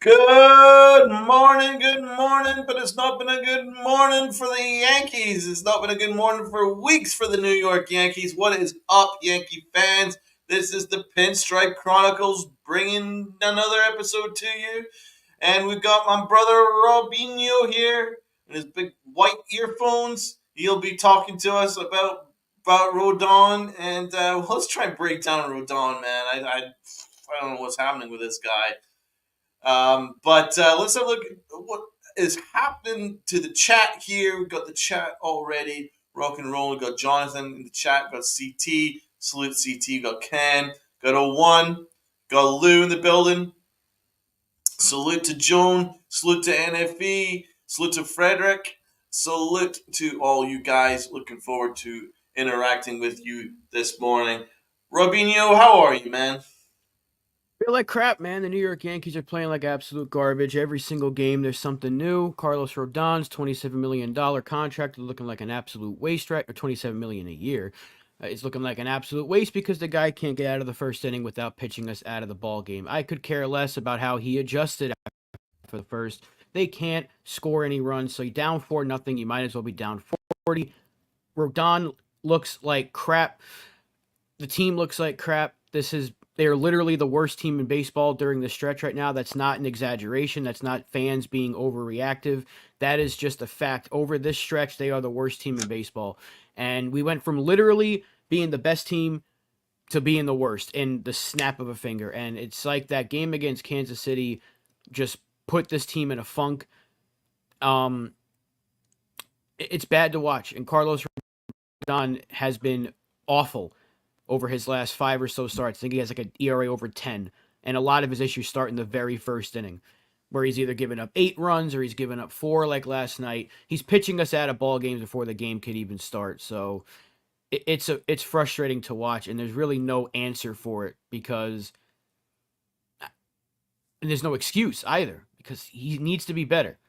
Good morning, but it's not been a good morning for the Yankees. It's not been a good morning for weeks for the New York Yankees. What is up, Yankee fans? This is the Pinstripe Chronicles bringing another episode to you. And we've got my brother Robinho here in his big white earphones. He'll be talking to us about Rodon, and let's try and break down Rodon, man. I don't know what's happening with this guy. But let's have a look at what is happening to the chat here. We've got the chat already. Rock and roll. We've got Jonathan in the chat. We've got CT. Salute CT. We've got Ken. Got 01. Got Lou in the building. Salute to Joan. Salute to NFE. Salute to Frederick. Salute to all you guys. Looking forward to interacting with you this morning. Robinho, how are you, man? Feel like crap, man. The New York Yankees are playing like absolute garbage. Every single game, there's something new. Carlos Rodon's $27 million contract is looking like an absolute waste, right? Or $27 million a year. It's looking like an absolute waste because the guy can't get out of the first inning without pitching us out of the ball game. I could care less about how he adjusted for the first. They can't score any runs, so you down 4-0. You might as well be down 40. Rodon looks like crap. The team looks like crap. They're literally the worst team in baseball during the stretch right now. That's not an exaggeration. That's not fans being overreactive. That is just a fact. Over this stretch, they are the worst team in baseball. And we went from literally being the best team to being the worst in the snap of a finger. And it's like that game against Kansas City just put this team in a funk. It's bad to watch. And Carlos Rodon has been awful over his last 5 or so starts. I think he has like an ERA over 10. And a lot of his issues start in the very first inning, where he's either giving up 8 runs or he's giving up 4 like last night. He's pitching us out of ball games before the game could even start. So it's frustrating to watch, and there's really no answer for it because and there's no excuse either because he needs to be better.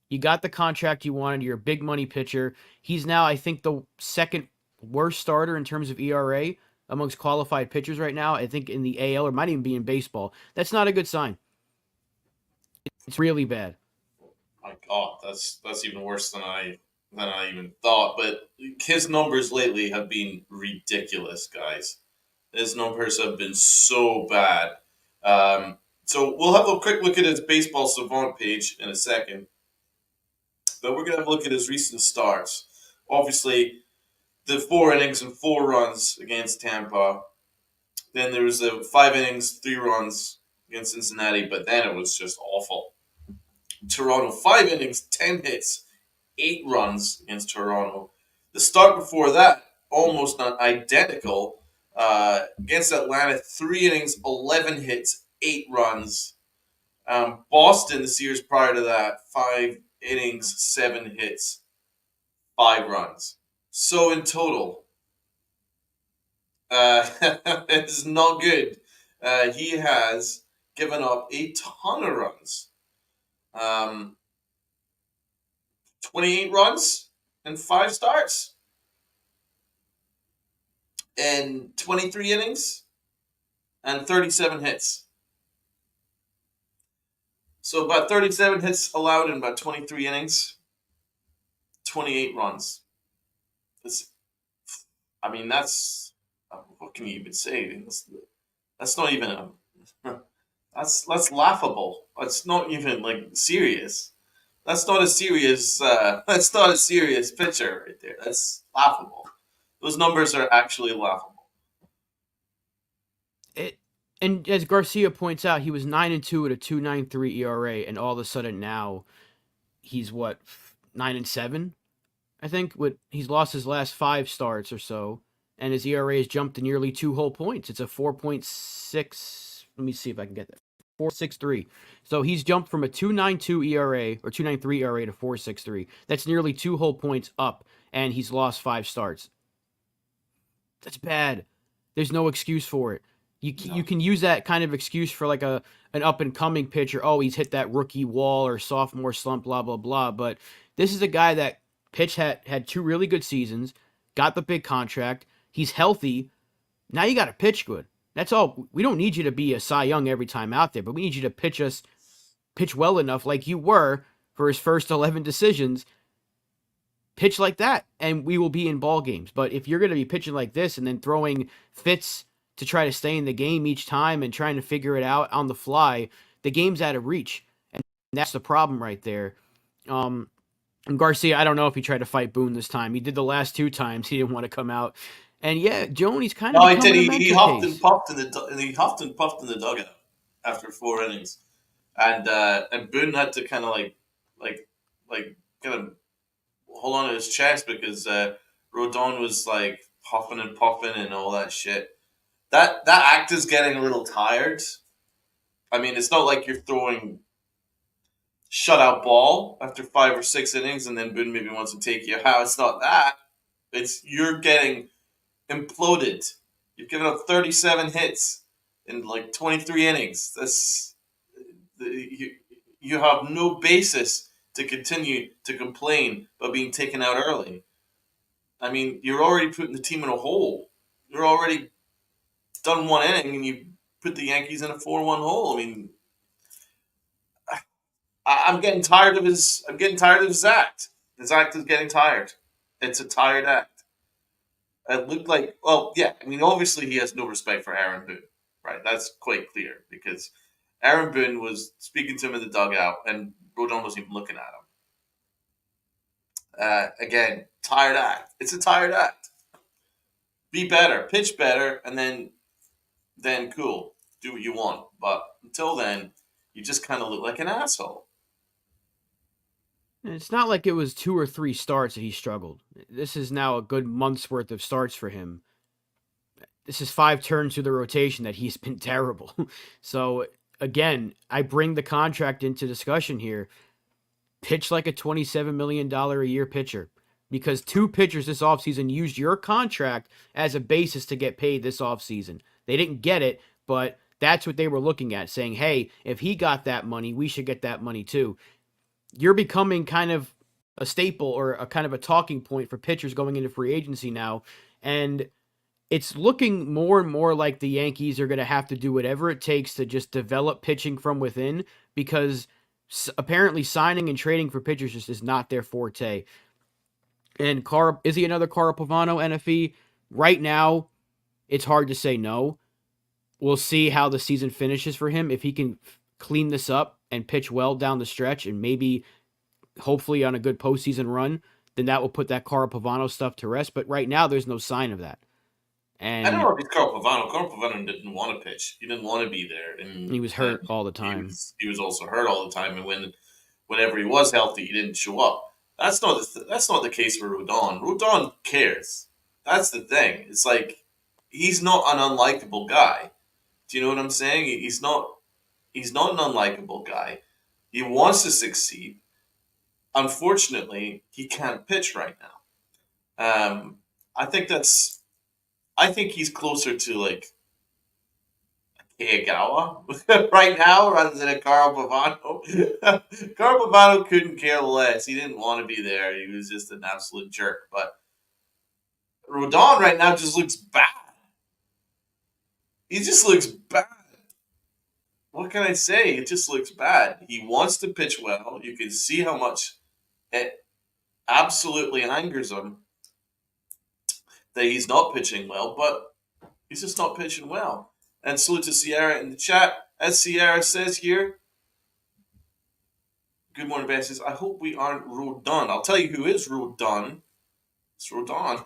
You got the contract you wanted. You're a big money pitcher. He's now, I think, the second worst starter in terms of ERA amongst qualified pitchers right now. I think in the AL or might even be in baseball. That's not a good sign. It's really bad. My God, that's even worse than I even thought. But his numbers lately have been ridiculous, guys. His numbers have been so bad. So we'll have a quick look at his baseball savant page in a second. But we're gonna have a look at his recent starts. Obviously, the 4 innings and 4 runs against Tampa. Then there was the 5 innings, 3 runs against Cincinnati, but then it was just awful. Toronto, 5 innings, 10 hits, 8 runs against Toronto. The start before that, almost not identical. Against Atlanta, 3 innings, 11 hits, 8 runs. Boston, the series prior to that, 5 innings, 7 hits, 5 runs. So in total, it's not good. He has given up a ton of runs. 28 runs in 5 starts and 23 innings and 37 hits. So about 37 hits allowed in about 23 innings, 28 runs. That's what can you even say? That's not even that's laughable. That's not even like serious. That's not a serious. That's not a serious pitcher right there. That's laughable. Those numbers are actually laughable. It and as Garcia points out, he was 9-2 at a 2.93 ERA, and all of a sudden now he's what 9-7. I think he's lost his last 5 starts or so, and his ERA has jumped to nearly 2 whole points. It's a 4.6. Let me see if I can get that. 4.63. So he's jumped from a 2.92 ERA or 2.93 ERA to 4.63. That's nearly 2 whole points up, and he's lost 5 starts. That's bad. There's no excuse for it. You can use that kind of excuse for like an up and coming pitcher. Oh, he's hit that rookie wall or sophomore slump, blah blah blah. But this is a guy that had 2 really good seasons, got the big contract. He's healthy. Now you got to pitch good. That's all. We don't need you to be a Cy Young every time out there, but we need you to pitch us pitch well enough, like you were for his first 11 decisions, pitch like that, and we will be in ball games. But if you're going to be pitching like this and then throwing fits to try to stay in the game each time and trying to figure it out on the fly, the game's out of reach, and that's the problem right there. And Garcia, I don't know if he tried to fight Boone this time. He did the last two times. He didn't want to come out. And yeah, Joney's kind of No, he did. becoming a He mental huffed and case. puffed he huffed and puffed in the dugout after 4 innings, and Boone had to kind of like kind of hold on to his chest because Rodon was like huffing and puffing and all that shit. That act is getting a little tired. I mean, it's not like you're throwing shutout ball after 5 or 6 innings and then Boone maybe wants to take you out. It's not that. It's you're getting imploded. You've given up 37 hits in like 23 innings. You have no basis to continue to complain about being taken out early. I mean, you're already putting the team in a hole. You're already done 1 inning and you put the Yankees in a 4-1 hole. I mean, I'm getting tired of his. I'm getting tired of his act. His act is getting tired. It's a tired act. It looked like, well, yeah. I mean, obviously he has no respect for Aaron Boone, right? That's quite clear because Aaron Boone was speaking to him in the dugout, and Rodon wasn't even looking at him. Again, tired act. It's a tired act. Be better, pitch better, and then cool, do what you want. But until then, you just kind of look like an asshole. And it's not like it was 2 or 3 starts that he struggled. This is now a good month's worth of starts for him. This is 5 turns through the rotation that he's been terrible. So again, I bring the contract into discussion here. Pitch like a $27 million a year pitcher. Because 2 pitchers this offseason used your contract as a basis to get paid this offseason. They didn't get it, but that's what they were looking at, saying, hey, if he got that money, we should get that money too. You're becoming kind of a staple or a kind of a talking point for pitchers going into free agency now. And it's looking more and more like the Yankees are going to have to do whatever it takes to just develop pitching from within because apparently signing and trading for pitchers just is not their forte. And is he another Carl Pavano NFE? Right now, it's hard to say no. We'll see how the season finishes for him. If he can clean this up and pitch well down the stretch and maybe hopefully on a good postseason run, then that will put that Carl Pavano stuff to rest. But right now, there's no sign of that. I don't And know if it's Carl Pavano. Carl Pavano didn't want to pitch. He didn't want to be there, he was and hurt all the he time. was he was also hurt all the time. And whenever he was healthy, he didn't show up. That's not the case for Rodon. Rodon cares. That's the thing. It's like he's not an unlikable guy. Do you know what I'm saying? He's not. He's not an unlikable guy. He wants to succeed. Unfortunately, he can't pitch right now. I think that's. I think he's closer to like Kagawa right now rather than a Carl Pavano. Carl Pavano couldn't care less. He didn't want to be there. He was just an absolute jerk. But Rodon right now just looks bad. He just looks bad. What can I say? It just looks bad. He wants to pitch well. You can see how much it absolutely angers him that he's not pitching well, but he's just not pitching well. And salute to Sierra in the chat. As Sierra says here, good morning, Ben says, I hope we aren't Rodon. I'll tell you who is Rodon. It's Rodon.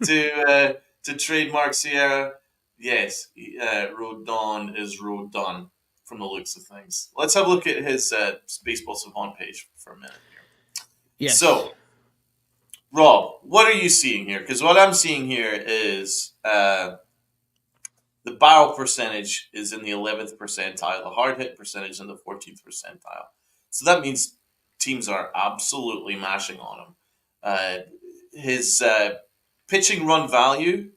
To trademark Sierra, yes, Rodon is Rodon from the looks of things. Let's have a look at his Baseball Savant page for a minute here. Yes. So, Rob, what are you seeing here? Because what I'm seeing here is the barrel percentage is in the 11th percentile, the hard hit percentage in the 14th percentile. So that means teams are absolutely mashing on him. His pitching run value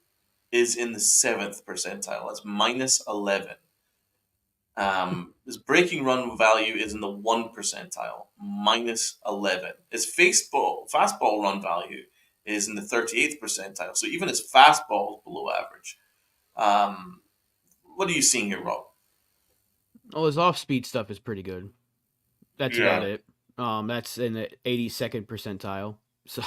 is in the 7th percentile. That's minus 11. His breaking run value is in the 1 percentile, minus 11. His fastball run value is in the 38th percentile. So even his fastball is below average. What are you seeing here, Rob? Well, his off-speed stuff is pretty good. That's about Yeah. it. That's in the 82nd percentile. So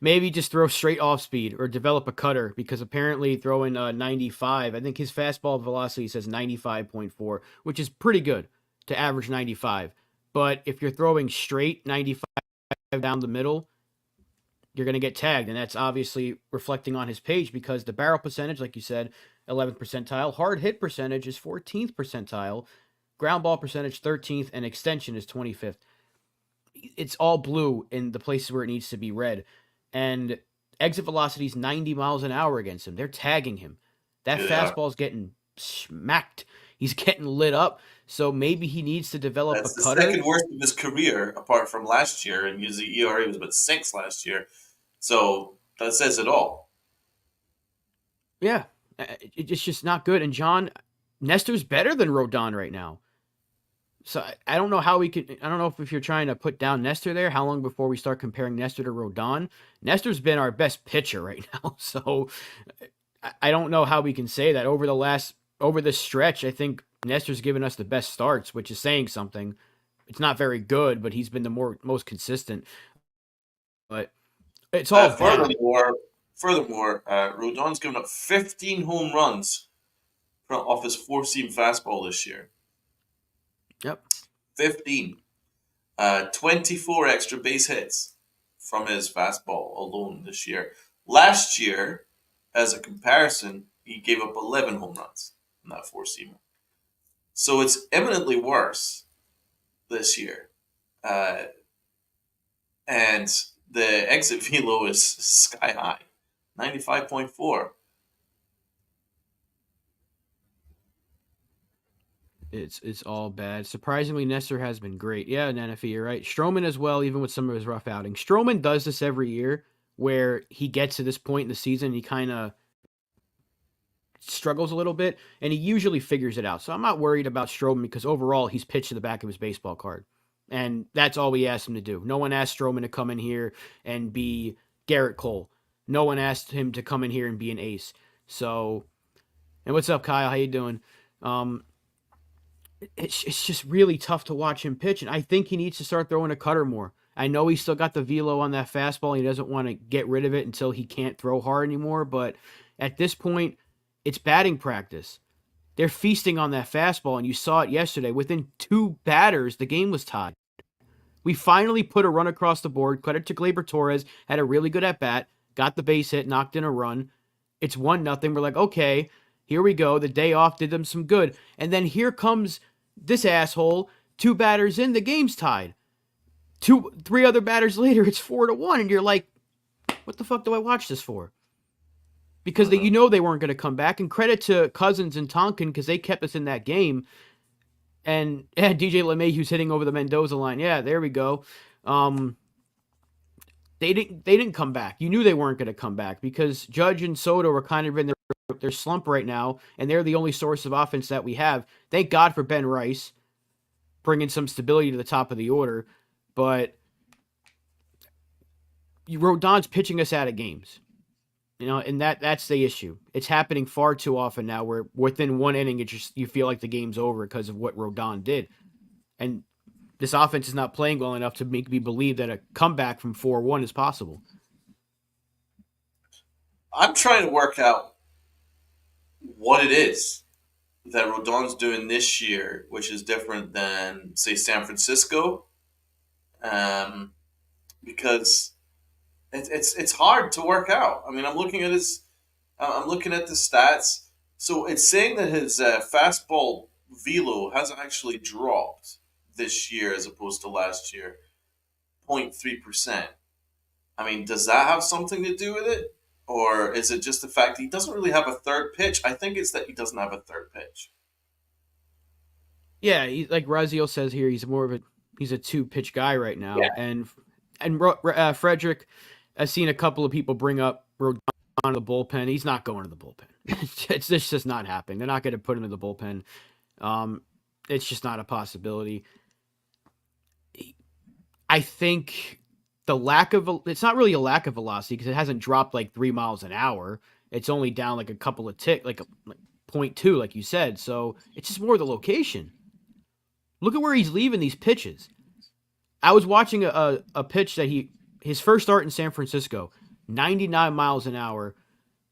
maybe just throw straight off speed or develop a cutter because apparently throwing 95, I think his fastball velocity says 95.4, which is pretty good to average 95. But if you're throwing straight 95 down the middle, you're going to get tagged. And that's obviously reflecting on his page because the barrel percentage, like you said, 11th percentile, hard hit percentage is 14th percentile, ground ball percentage 13th, and extension is 25th. It's all blue in the places where it needs to be red. And exit velocity is 90 miles an hour against him. They're tagging him. That Yeah, they are. fastball's getting smacked. He's getting lit up. So maybe he needs to develop a That's the cutter. second worst of his career, apart from last year, and his ERA was about 6 last year. So that says it all. Yeah, it's just not good. And John Nestor's better than Rodon right now. So I don't know how we could. I don't know if you're trying to put down Nestor there. How long before we start comparing Nestor to Rodon? Nestor's been our best pitcher right now. So I don't know how we can say that over this stretch. I think Nestor's given us the best starts, which is saying something. It's not very good, but he's been the most consistent. But it's Uh, all bad. furthermore, furthermore, Rodon's given up 15 home runs off his four-seam fastball this year. Yep. 15. 24 extra base hits from his fastball alone this year. Last year, as a comparison, he gave up 11 home runs in that four-seamer. So it's eminently worse this year. Uh, and the exit velo is sky high, 95.4. It's all bad. Surprisingly, Nestor has been great. Yeah, Nanafi, you're right. Stroman as well, even with some of his rough outings. Stroman does this every year where he gets to this point in the season and he kind of struggles a little bit, and he usually figures it out. So I'm not worried about Stroman because overall he's pitched to the back of his baseball card. And that's all we asked him to do. No one asked Stroman to come in here and be Garrett Cole. No one asked him to come in here and be an ace. So, and what's up, Kyle? How you doing? Um, it's just really tough to watch him pitch, and I think he needs to start throwing a cutter more. I know he's still got the velo on that fastball. He doesn't want to get rid of it until he can't throw hard anymore. But at this point, it's batting practice. They're feasting on that fastball, and you saw it yesterday. Within two batters, the game was tied. We finally put a run across the board. Credit to Gleyber Torres, had a really good at bat, got the base hit, knocked in a run. It's 1-0. We're like, okay, here we go. The day off did them some good. And then here comes this asshole. Two batters in, the game's tied. Three other batters later, it's 4-1, and you're like, what the fuck do I watch this for? Because Mm-hmm. you know they weren't going to come back. And credit to Cousins and Tonkin because they kept us in that game. And yeah, DJ LeMahieu's hitting over the Mendoza line. Yeah, there we go. They didn't come back. You knew they weren't going to come back because Judge and Soto are kind of in their slump right now, and they're the only source of offense that we have. Thank God for Ben Rice bringing some stability to the top of the order, but Rodon's pitching us out of games. And that's the issue. It's happening far too often now where within one inning it just you feel like the game's over because of what Rodon did. And this offense is not playing well enough to make me believe that a comeback from 4-1 is possible. I'm trying to work out what it is that Rodon's doing this year, which is different than, say, San Francisco, um, because it's hard to work out. I mean, I'm looking at the stats. So it's saying that his fastball velo has actually dropped this year as opposed to last year, 0.3%. I mean, does that have something to do with it? Or is it just the fact he doesn't really have a third pitch? I think it's that he doesn't have a third pitch. Yeah, like Raziel says here, he's a two pitch guy right now, Yeah. Frederick, I've seen a couple of people bring up Rodon to the bullpen. He's not going to the bullpen. It's just not happening. They're not going to put him in the bullpen. Um, it's just not a possibility. I think it's not really a lack of velocity because it hasn't dropped like 3 miles an hour. It's only down like a couple of like 0.2, like you said. So it's just more the location. Look at where he's leaving these pitches. I was watching a pitch that his first start in San Francisco, 99 miles an hour,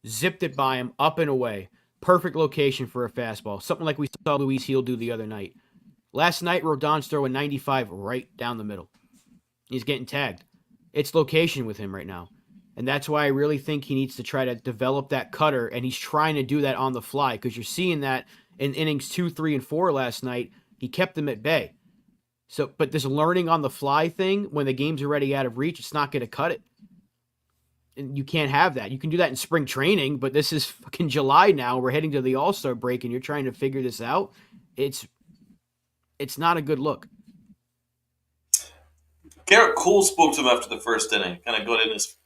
zipped it by him up and away. Perfect location for a fastball. Something like we saw Luis Heel do the other night. Last night, Rodon's throwing 95 right down the middle. He's getting tagged. It's location with him right now. And that's why I really think he needs to try to develop that cutter, and he's trying to do that on the fly because you're seeing that in innings 2, 3, and 4 last night. He kept them at bay. So, but this learning on the fly thing, when the game's already out of reach, it's not going to cut it. And you can't have that. You can do that in spring training, but this is fucking July now. We're heading to the All-Star break, and you're trying to figure this out. It's not a good look. Garrett Cole spoke to him after the first inning, kind of got in his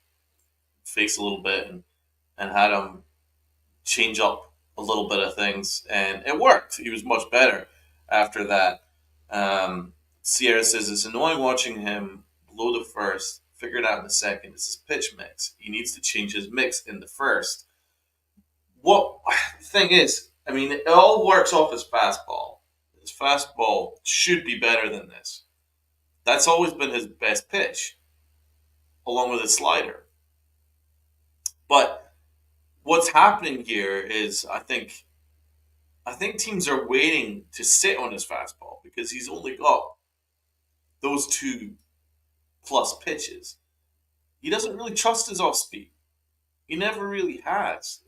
face a little bit and had him change up a little bit of things, and it worked. He was much better after that. Sierra says it's annoying watching him blow the first, figure it out in the second. It's his pitch mix. He needs to change his mix in the first. What the thing is, I mean, it all works off his fastball. His fastball should be better than this. That's always been his best pitch, along with his slider. But what's happening here is I think teams are waiting to sit on his fastball because he's only got those two plus pitches. He doesn't really trust his off speed. He never really has.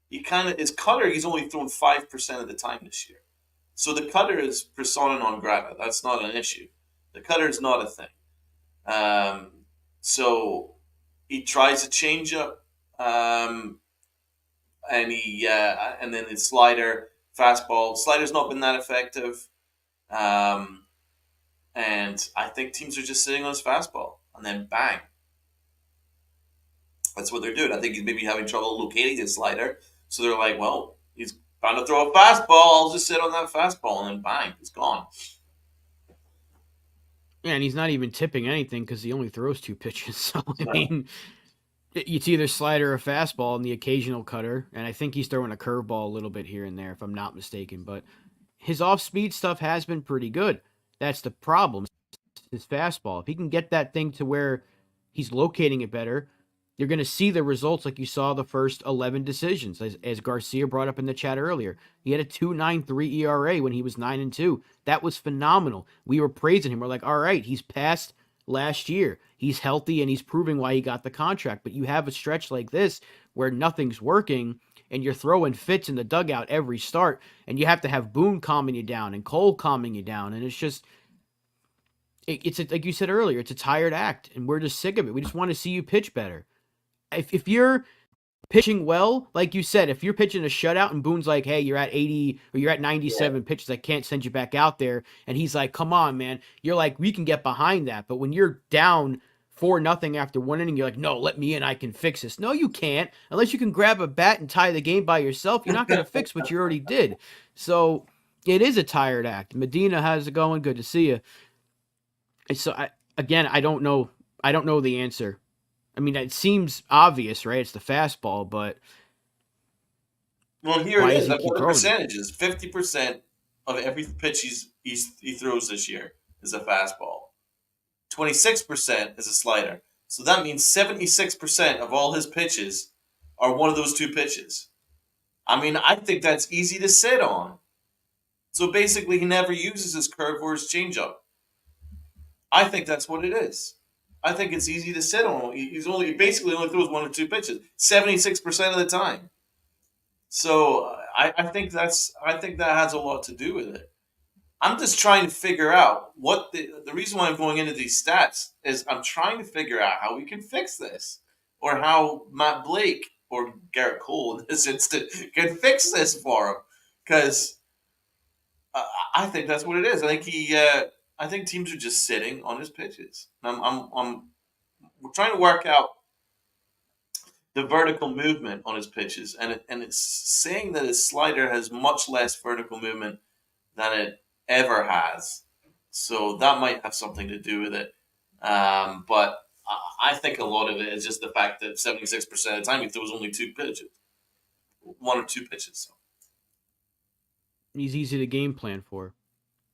He kind of his cutter. He's only thrown 5% of the time this year, so the cutter is persona non grata. That's not an issue. The cutter is not a thing. So he tries a changeup, and then his slider, fastball. Slider's not been that effective, um, and I think teams are just sitting on his fastball, and then bang, that's what they're doing. I think he's maybe having trouble locating his slider, so they're like, well, he's bound to throw a fastball. I'll just sit on that fastball, and then bang, it's gone. Yeah, and he's not even tipping anything because he only throws 2 pitches. So, I So, mean, it's either slider or fastball and the occasional cutter. And I think he's throwing a curveball a little bit here and there, if I'm not mistaken. But his off speed stuff has been pretty good. That's the problem. His fastball. If he can get that thing to where he's locating it better, you're going to see the results like you saw the first 11 decisions. As Garcia brought up in the chat earlier, he had a 2.93 ERA when he was 9-2. That was phenomenal. We were praising him. We're like, all right, he's past last year. He's healthy and he's proving why he got the contract. But you have a stretch like this where nothing's working and you're throwing fits in the dugout every start, and you have to have Boone calming you down and Cole calming you down, and it's just like you said earlier, it's a tired act, and we're just sick of it. We just want to see you pitch better. If you're pitching well, like you said, if you're pitching a shutout and Boone's like, hey, you're at 80 or you're at yeah. 97 pitches, I can't send you back out there. And he's like, come on, man. You're like, we can get behind that. But when you're down 4-0 after 1 inning, you're like, no, let me in. I can fix this. No, you can't. Unless you can grab a bat and tie the game by yourself, you're not going to fix what you already did. So it is a tired act. Medina, how's it going? Good to see you. So I don't know. I don't know the answer. I mean, it seems obvious, right? It's the fastball, but Well, here it why does is. he I've keep got the throwing it? percentages. 50% of every pitch he throws this year is a fastball. 26% is a slider. So that means 76% of all his pitches are one of those two pitches. I mean, I think that's easy to sit on. So basically, he never uses his curve or his changeup. I think that's what it is. I think it's easy to sit on. He basically only throws 1 or 2 pitches 76% of the time. So I think that has a lot to do with it. I'm just trying to figure out what the reason why I'm going into these stats is I'm trying to figure out how we can fix this, or how Matt Blake or Garrett Cole in this instance can fix this for him, because I think that's what it is. I think teams are just sitting on his pitches. We're trying to work out the vertical movement on his pitches, and it's saying that his slider has much less vertical movement than it ever has. So that might have something to do with it. But I think a lot of it is just the fact that 76% of the time he throws only 2 pitches, 1 or 2 pitches. So. He's easy to game plan for.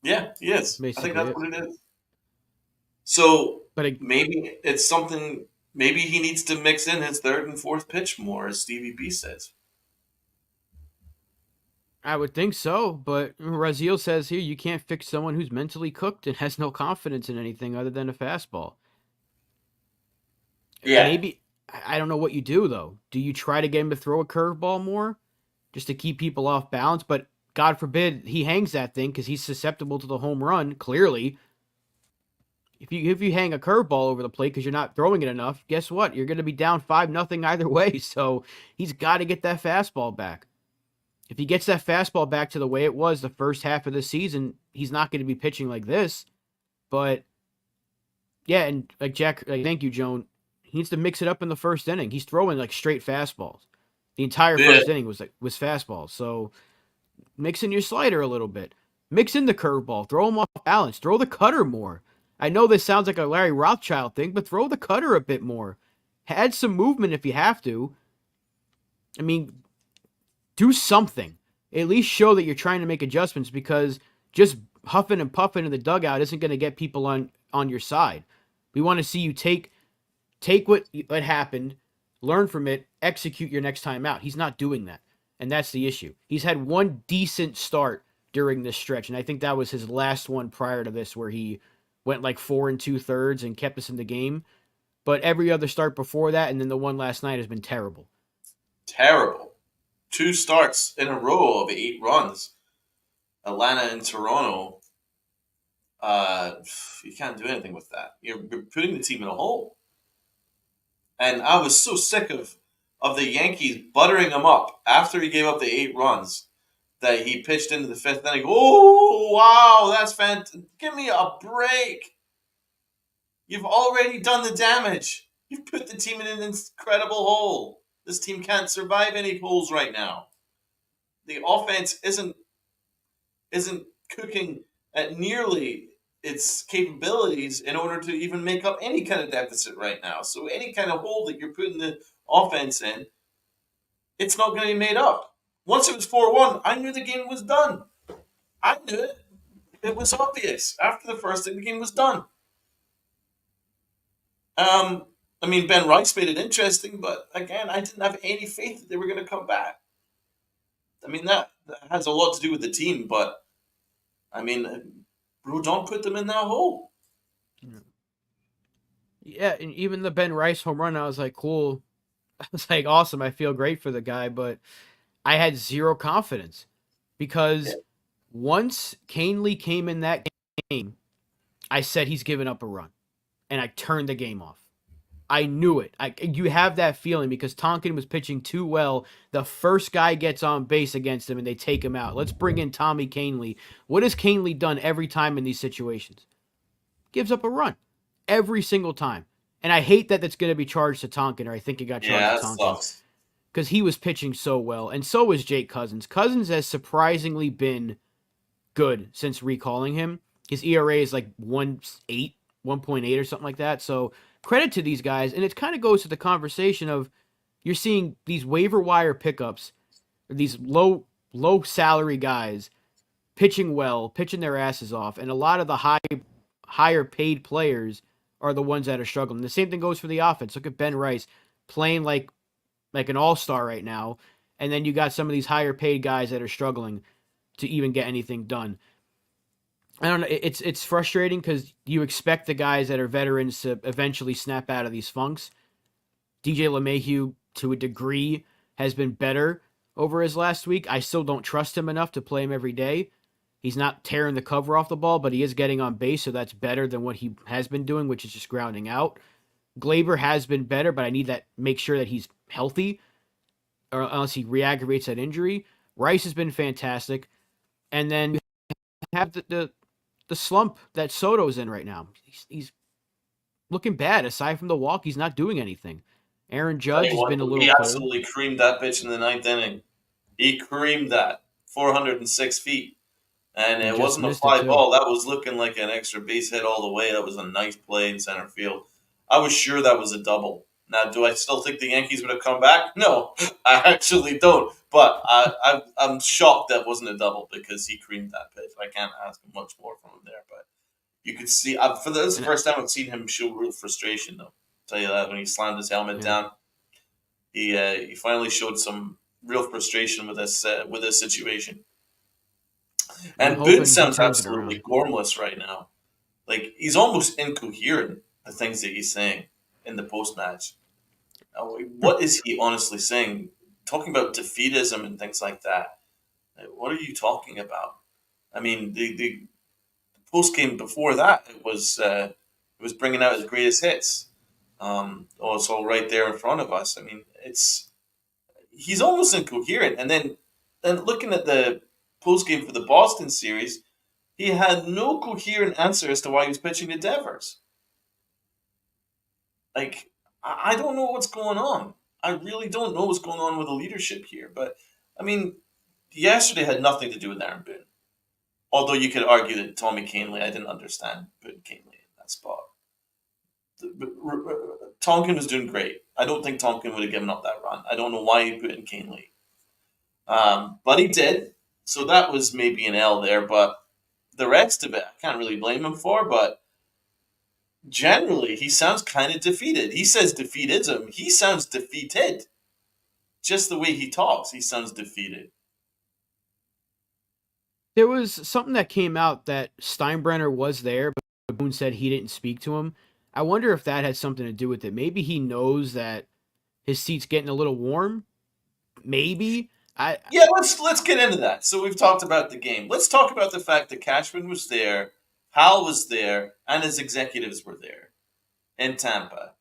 Yeah, he is. I think Basically that's it. what it is. So But maybe it's something. Maybe he needs to mix in his third and fourth pitch more, as Stevie B says. I would think so. But Raziel says here you can't fix someone who's mentally cooked and has no confidence in anything other than a fastball. Yeah, Maybe I don't know what you do though. Do you try to get him to throw a curveball more just to keep people off balance? But God forbid he hangs that thing because he's susceptible to the home run. Clearly, if you hang a curveball over the plate because you're not throwing it enough, guess what? You're going to be down 5-0 either way. So he's got to get that fastball back. If he gets that fastball back to the way it was the first half of the season, he's not going to be pitching like this. But yeah, and like Jack, like, thank you, Joan. He needs to mix it up in the first inning. He's throwing like straight fastballs. The entire yeah, first inning was fastballs. So mix in your slider a little bit. Mix in the curveball. Throw him off balance. Throw the cutter more. I know this sounds like a Larry Rothschild thing, but throw the cutter a bit more. Add some movement if you have to. I mean, do something. At least show that you're trying to make adjustments because just huffing and puffing in the dugout isn't going to get people on your side. We want to see you take what happened, learn from it, execute your next time out. He's not doing that. And that's the issue. He's had one decent start during this stretch, and I think that was his last one prior to this where he went like 4 2/3 and kept us in the game. But every other start before that and then the one last night has been terrible. terrible. Two starts in a row of 8 runs. Atlanta and Toronto. Uh, you can't do anything with that. You're putting the team in a hole. And I was so sick of the Yankees buttering him up after he gave up the 8 runs that he pitched into the fifth inning. Oh wow, that's fantastic! Give me a break. You've already done the damage. You've put the team in an incredible hole. This team can't survive any holes right now. The offense isn't cooking at nearly its capabilities in order to even make up any kind of deficit right now. So any kind of hole that you're putting the offense in, it's not going to be made up. Once it was 4-1, I knew the game was done. I knew it. It was obvious. After the first thing, the game was done. Um, I mean, Ben Rice made it interesting, but again, I didn't have any faith that they were going to come back. I mean, that has a lot to do with the team, but I mean, Rodon put them in that hole. Yeah, and even the Ben Rice home run, I was like, cool. I was like, awesome. I feel great for the guy, but I had zero confidence Yeah. because once Canely came in that game, I said he's given up a run, and I turned the game off. I knew it. You have that feeling because Tonkin was pitching too well. The first guy gets on base against him, and they take him out. Let's bring in Tommy Canely. What has Canely done every time in these situations? Gives up a run every single time. And I hate that that's going to be charged to Tonkin, or I think it got charged Yeah, to that Tonkin sucks. because he was pitching so well, and so was Jake Cousins. Cousins has surprisingly been good since recalling him. His ERA is like 1.8, 1.8 or something like that. So credit to these guys, and it kind of goes to the conversation of you're seeing these waiver wire pickups, these low salary guys pitching well, pitching their asses off, and a lot of the higher paid players are the ones that are struggling. The same thing goes for the offense. Look at Ben Rice playing like an all-star right now, and then you got some of these higher paid guys that are struggling to even get anything done. I don't know. It's frustrating because you expect the guys that are veterans to eventually snap out of these funks. DJ LeMahieu, to a degree, has been better over his last week. I still don't trust him enough to play him every day. He's not tearing the cover off the ball, but he is getting on base, so that's better than what he has been doing, which is just grounding out. Glaber has been better, but I need that make sure that he's healthy, or unless he re-aggravates that injury. Rice has been fantastic, and then you have the slump that Soto's in right now. He's looking bad. Aside from the walk, he's not doing anything. Aaron Tell Judge you has what, been a he little cold. absolutely creamed that pitch in the ninth inning. He creamed that 406 feet. And He it just wasn't a missed it fly too. ball. That was looking like an extra base hit all the way. That was a nice play in center field. I was sure that was a double. Now, do I still think the Yankees would have come back? No, I actually don't. But I'm shocked that wasn't a double because he creamed that pitch. I can't ask him much more from him there. But you could see this is the And first time I've seen him show real frustration. Though, I'll tell you that when he slammed his helmet yeah, down, he finally showed some real frustration with this situation. I'm And Boone hoping he sounds turns it absolutely around. gormless right now. Like he's almost incoherent. The things that he's saying in the post match. What is he honestly saying? Talking about defeatism and things like that. What are you talking about? I mean, the post game before that it was bringing out his greatest hits. It's all right there in front of us. I mean, it's he's almost incoherent. And then looking at the post game for the Boston series, he had no coherent answer as to why he was pitching to Devers. Like I don't know what's going on. I really don't know what's going on with the leadership here. But I mean, yesterday had nothing to do with Aaron Boone. Although you could argue that Tommy Canely, I didn't understand Boone Canely in that spot. Tonkin was doing great. I don't think Tonkin would have given up that run. I don't know why he put in Canely, but he did. So that was maybe an L there. But the rest of it, I can't really blame him for. But generally, he sounds kind of defeated. He says defeatism. He sounds defeated. Just the way he talks, he sounds defeated. There was something that came out that Steinbrenner was there, but Boone said he didn't speak to him. I wonder if that had something to do with it. Maybe he knows that his seat's getting a little warm. Maybe. I Yeah, let's get into that. So we've talked about the game. Let's talk about the fact that Cashman was there, Hal was there, and his executives were there in Tampa.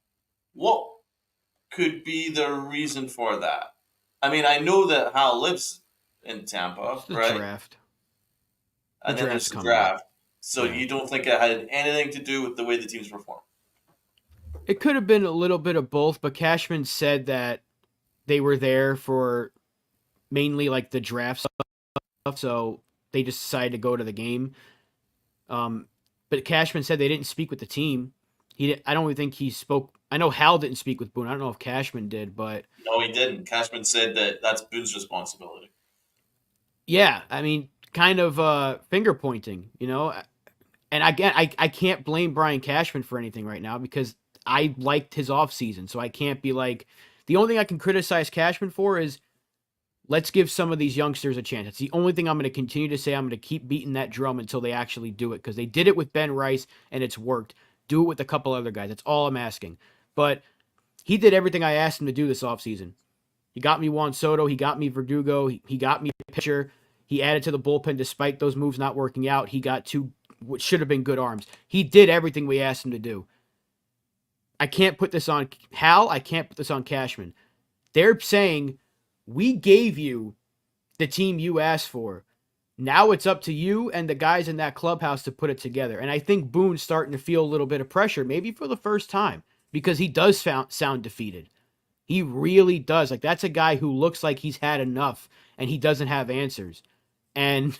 What could be the reason for that? I mean, I know that Hal lives in Tampa, It's the right? draft. The And then draft's there's the coming up. draft. So Yeah. you don't think it had anything to do with the way the teams perform? It could have been a little bit of both, but Cashman said that they were there for mainly like the draft stuff, so they just decided to go to the game. Um, but Cashman said they didn't speak with the team. I don't even think he spoke. I know Hal didn't speak with Boone. I don't know if Cashman did, but No, he didn't. Cashman said that that's Boone's responsibility. yeah, I mean, kind of finger pointing, you know. And again, I can't blame Brian Cashman for anything right now because I liked his offseason, so I can't be like. The only thing I can criticize Cashman for is let's give some of these youngsters a chance. It's the only thing I'm going to continue to say. I'm going to keep beating that drum until they actually do it because they did it with Ben Rice and it's worked. Do it with a couple other guys. That's all I'm asking. But he did everything I asked him to do this offseason. He got me Juan Soto. He got me Verdugo. He got me a pitcher. He added to the bullpen despite those moves not working out. He got two what should have been good arms. He did everything we asked him to do. I can't put this on Hal. I can't put this on Cashman. They're saying we gave you the team you asked for. Now it's up to you and the guys in that clubhouse to put it together. And I think Boone's starting to feel a little bit of pressure, maybe for the first time, because he does sound defeated. He really does. Like, that's a guy who looks like he's had enough and he doesn't have answers. And,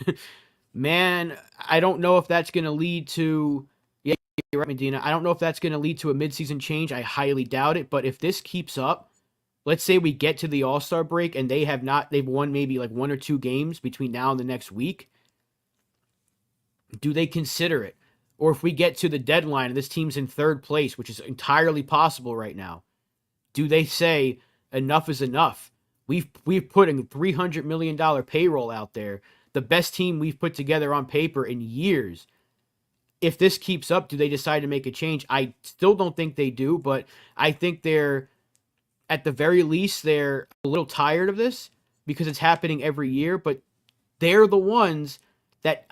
man, I don't know if that's going to lead to. Yeah, you're right, Medina. I don't know if that's going to lead to a midseason change. I highly doubt it. But if this keeps up, let's say we get to the All-Star break and they've won maybe like one or two games between now and the next week, do they consider it? Or if we get to the deadline and this team's in third place, which is entirely possible right now, do they say enough is enough? We've put a $300 million payroll out there, the best team we've put together on paper in years. If this keeps up, do they decide to make a change? I still don't think they do, but I think they're at the very least they're a little tired of this because it's happening every year, but they're the ones that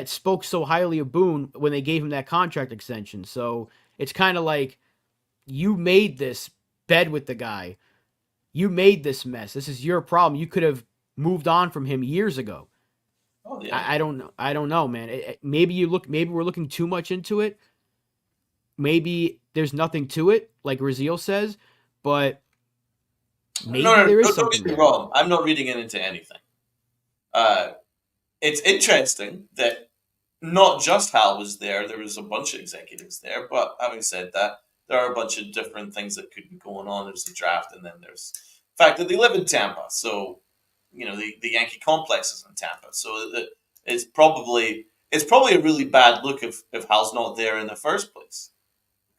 spoke so highly of Boone when they gave him that contract extension. So it's kind of like you made this bed with the guy. You made this mess. This is your problem. You could have moved on from him years ago. Oh yeah. I don't know. I don't know, man. Maybe you look. Maybe we're looking too much into it. Maybe there's nothing to it, like Raziel says, but No, maybe there is don't something get me there. wrong. I'm not reading it into anything. Uh, it's interesting that not just Hal was there. There was a bunch of executives there. But having said that, there are a bunch of different things that could be going on. There's the draft, and then there's the fact that they live in Tampa. So the Yankee complexes in Tampa. So it's probably a really bad look if Hal's not there in the first place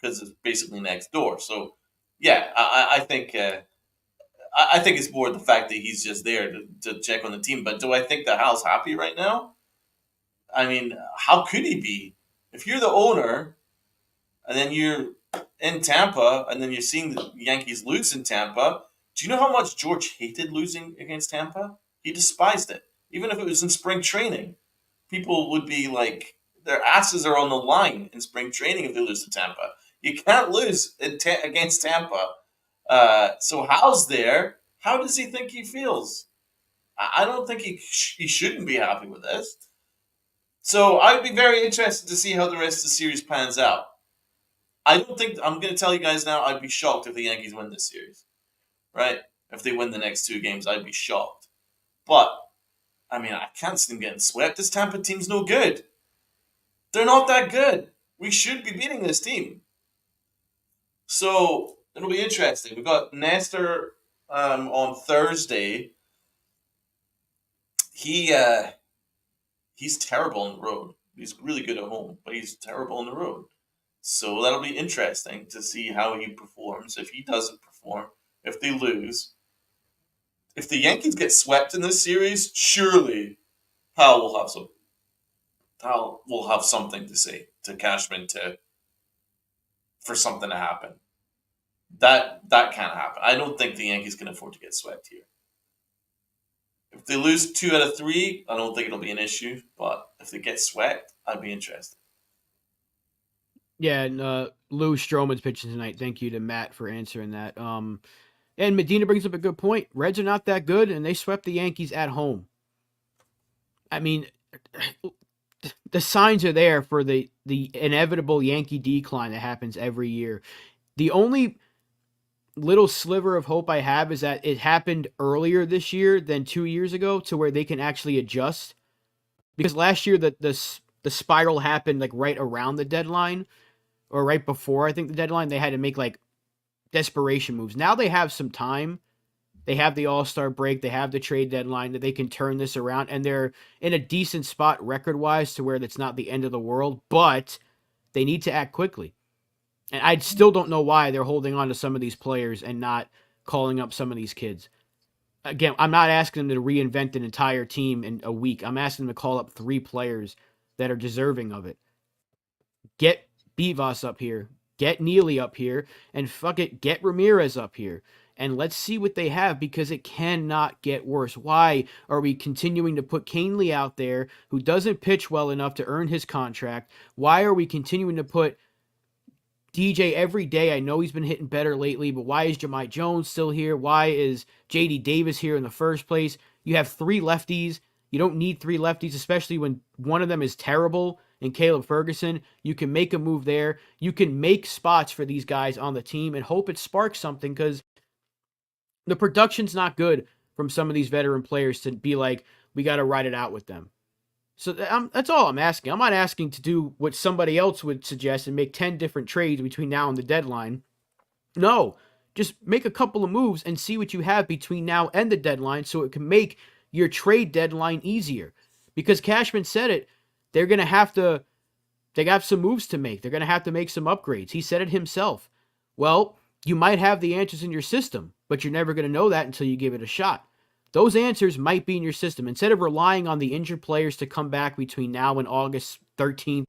because it's basically next door. So yeah, I think it's more the fact that he's just there to check on the team. But do I think that Hal's happy right now? I mean, how could he be? If you're the owner and then you're in Tampa and then you're seeing the Yankees lose in Tampa, do you know how much George hated losing against Tampa? He despised it. Even if it was in spring training, people would be like, their asses are on the line in spring training if they lose to Tampa. You can't lose against Tampa. So Hal's there. How does he think he feels? I don't think he shouldn't be happy with this. So I'd be very interested to see how the rest of the series pans out. I don't think I'm going to tell you guys now. I'd be shocked if the Yankees win this series, right? If they win the next two games, I'd be shocked. But I mean, I can't see them getting swept. This Tampa team's no good. They're not that good. We should be beating this team. So it'll be interesting. We've got Nestor on Thursday. He he's terrible on the road. He's really good at home, but he's terrible on the road. So that'll be interesting to see how he performs. If he doesn't perform, if they lose, if the Yankees get swept in this series, surely Powell will have some. Powell will have something to say to Cashman to for something to happen. That can't happen. I don't think the Yankees can afford to get swept here. If they lose 2 out of 3, I don't think it'll be an issue. But if they get swept, I'd be interested. Yeah, and Lou Stroman's pitching tonight. Thank you to Matt for answering that. And Medina brings up a good point. Reds are not that good, and they swept the Yankees at home. I mean, the signs are there for the inevitable Yankee decline that happens every year. The only little sliver of hope I have is that it happened earlier this year than 2 years ago, to where they can actually adjust. Because last year the spiral happened like right around the deadline, or right before, I think, the deadline. They had to make like desperation moves. Now they have some time. They have the All-Star break. They have the trade deadline that they can turn this around, and they're in a decent spot record-wise to where that's not the end of the world, but they need to act quickly. And I still don't know why they're holding on to some of these players and not calling up some of these kids. Again, I'm not asking them to reinvent an entire team in a week. I'm asking them to call up 3 players that are deserving of it. Get Beavas up here. Get Neely up here. And fuck it, get Ramirez up here. And let's see what they have, because it cannot get worse. Why are we continuing to put Canely out there, who doesn't pitch well enough to earn his contract? Why are we continuing to put DJ every day? I know he's been hitting better lately, but why is Jahmai Jones still here? Why is JD Davis here in the first place? You have 3 lefties. You don't need 3 lefties, especially when one of them is terrible and Caleb Ferguson. You can make a move there. You can make spots for these guys on the team and hope it sparks something, because the production's not good from some of these veteran players to be like, we got to ride it out with them. So that's all I'm asking. I'm not asking to do what somebody else would suggest and make 10 different trades between now and the deadline. No, just make a couple of moves and see what you have between now and the deadline, so it can make your trade deadline easier. Because Cashman said it, they're going to have to, they got some moves to make. They're going to have to make some upgrades. He said it himself. Well, you might have the answers in your system, but you're never going to know that until you give it a shot. Those answers might be in your system. Instead of relying on the injured players to come back between now and August 13th,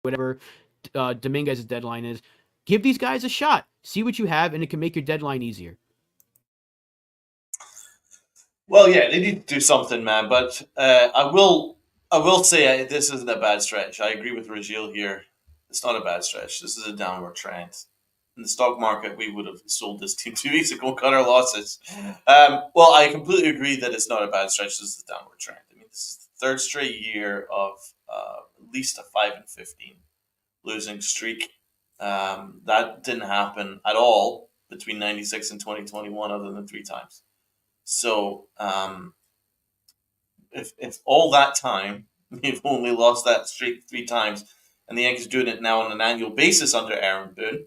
whatever Dominguez's deadline is, give these guys a shot. See what you have, and it can make your deadline easier. Well, yeah, they need to do something, man. But I will say this isn't a bad stretch. I agree with Rajil here. It's not a bad stretch. This is a downward trend. In the stock market, we would have sold this team 2 weeks ago, cut our losses. Well, I completely agree that it's not a bad stretch. This is a downward trend. I mean, this is the 3rd straight year of at least a 5-15 losing streak. That didn't happen at all between '96 and 2021, other than 3 times. So if all that time we've only lost that streak 3 times, and the Yankees are doing it now on an annual basis under Aaron Boone,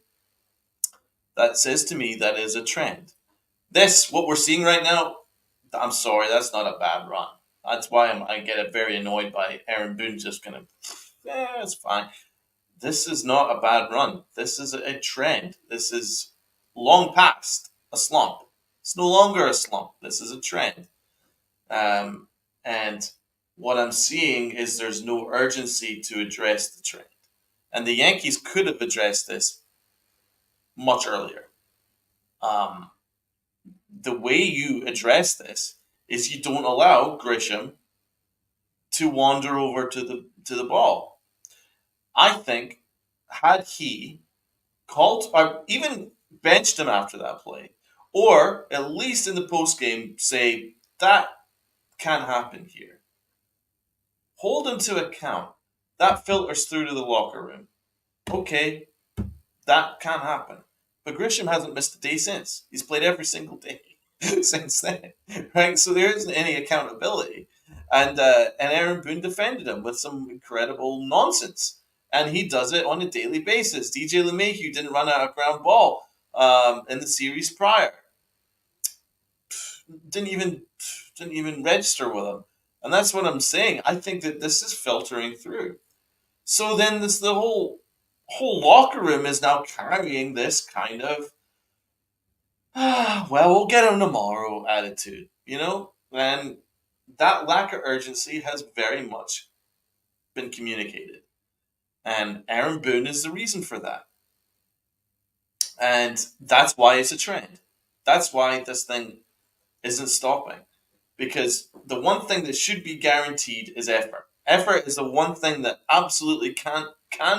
that says to me that is a trend. This, what we're seeing right now, I'm sorry, that's not a bad run. That's why I get very annoyed by Aaron Boone just gonna, it's fine. This is not a bad run. This is a trend. This is long past a slump. It's no longer a slump. This is a trend. Um, and what I'm seeing is there's no urgency to address the trend. And the Yankees could have addressed this much earlier. Um, the way you address this is you don't allow Grisham to wander over to the ball. I think had he called or even benched him after that play, or at least in the post game say that can happen here. Hold him to account. That filters through to the locker room. Okay, that can happen. But Grisham hasn't missed a day since. He's played every single day since then, right? So there isn't any accountability. And Aaron Boone defended him with some incredible nonsense, and he does it on a daily basis. DJ LeMahieu didn't run out a ground ball in the series prior. Didn't even didn't even register with him, and that's what I'm saying. I think that this is filtering through. So then this the whole locker room is now carrying this kind of well, we'll get him tomorrow attitude, you know? And that lack of urgency has very much been communicated. And Aaron Boone is the reason for that. And that's why it's a trend. That's why this thing isn't stopping. Because the one thing that should be guaranteed is effort. Effort is the one thing that absolutely can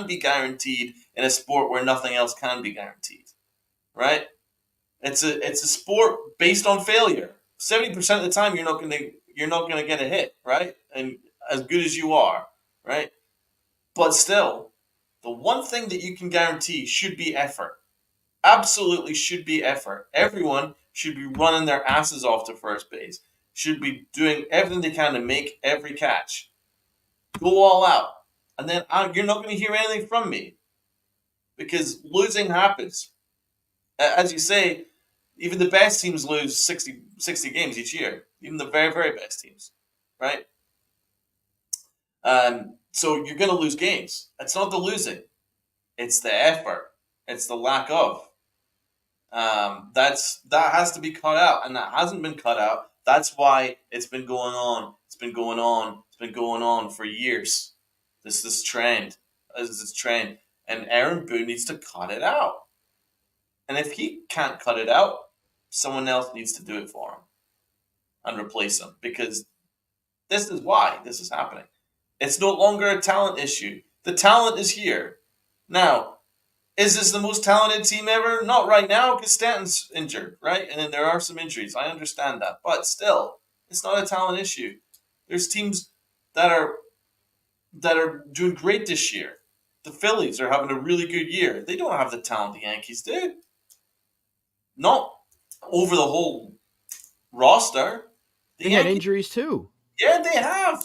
be guaranteed in a sport where nothing else can be guaranteed. Right? It's a sport based on failure. 70% of the time you're not gonna get a hit, right? And as good as you are, right? But still, the one thing that you can guarantee should be effort. Absolutely should be effort. Everyone should be running their asses off to first base. Should be doing everything they can to make every catch. Go all out. And then you're not going to hear anything from me because losing happens. As you say, even the best teams lose 60 games each year. Even the very, very best teams, right? So you're going to lose games. It's not the losing. It's the effort. It's the lack of. That has to be cut out, and that hasn't been cut out. That's why it's been going on. It's been going on. It's been going on for years. This trend. This trend, and Aaron Boone needs to cut it out. And if he can't cut it out, someone else needs to do it for him and replace him because this is why this is happening. It's no longer a talent issue. The talent is here. Now, is this the most talented team ever? Not right now because Stanton's injured, right? And then there are some injuries. I understand that. But still, it's not a talent issue. There's teams that are doing great this year. The Phillies are having a really good year. They don't have the talent the Yankees did. Not over the whole roster. They had injuries too. Yeah, they have.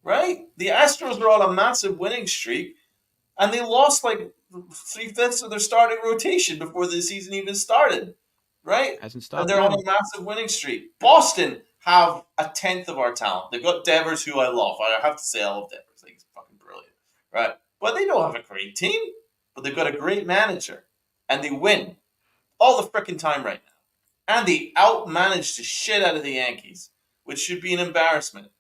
Right? The Astros were on a massive winning streak, and they lost like 3/5 of their starting rotation before the season even started. Right? Hasn't And stopped they're on them. a massive winning streak. Boston have a tenth of our talent. They've got Devers, who I love. I have to say, I love Devers. I think he's fucking brilliant. Right? But they don't have a great team. But they've got a great manager. And they win all the freaking time right now. And they outmanage the shit out of the Yankees, which should be an embarrassment.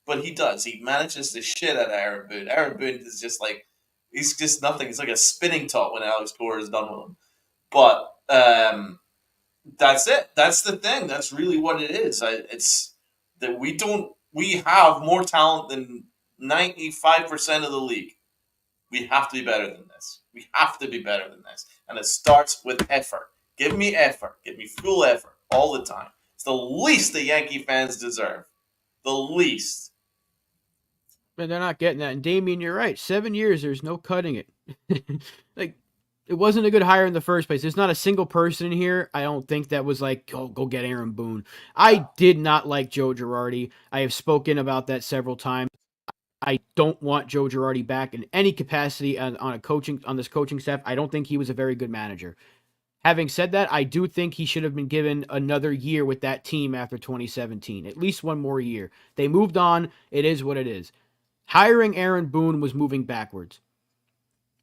But he does. He manages the shit out of Aaron Boone. Aaron Boone is just like, he's just nothing. He's like a spinning top when Alex Cora is done with him. But that's it. That's the thing. That's really what it is. It's that we have more talent than 95% of the league. We have to be better than this. We have to be better than this. And it starts with effort. Give me effort. Give me full effort all the time. It's the least the Yankee fans deserve. The least. But they're not getting that. And Damien, you're right. 7 years, there's no cutting it. Like, it wasn't a good hire in the first place. There's not a single person in here, I don't think, that was like, oh, go get Aaron Boone. I did not like Joe Girardi. I have spoken about that several times. I don't want Joe Girardi back in any capacity on this coaching staff. I don't think he was a very good manager. Having said that, I do think he should have been given another year with that team after 2017. At least one more year. They moved on. It is what it is. Hiring Aaron Boone was moving backwards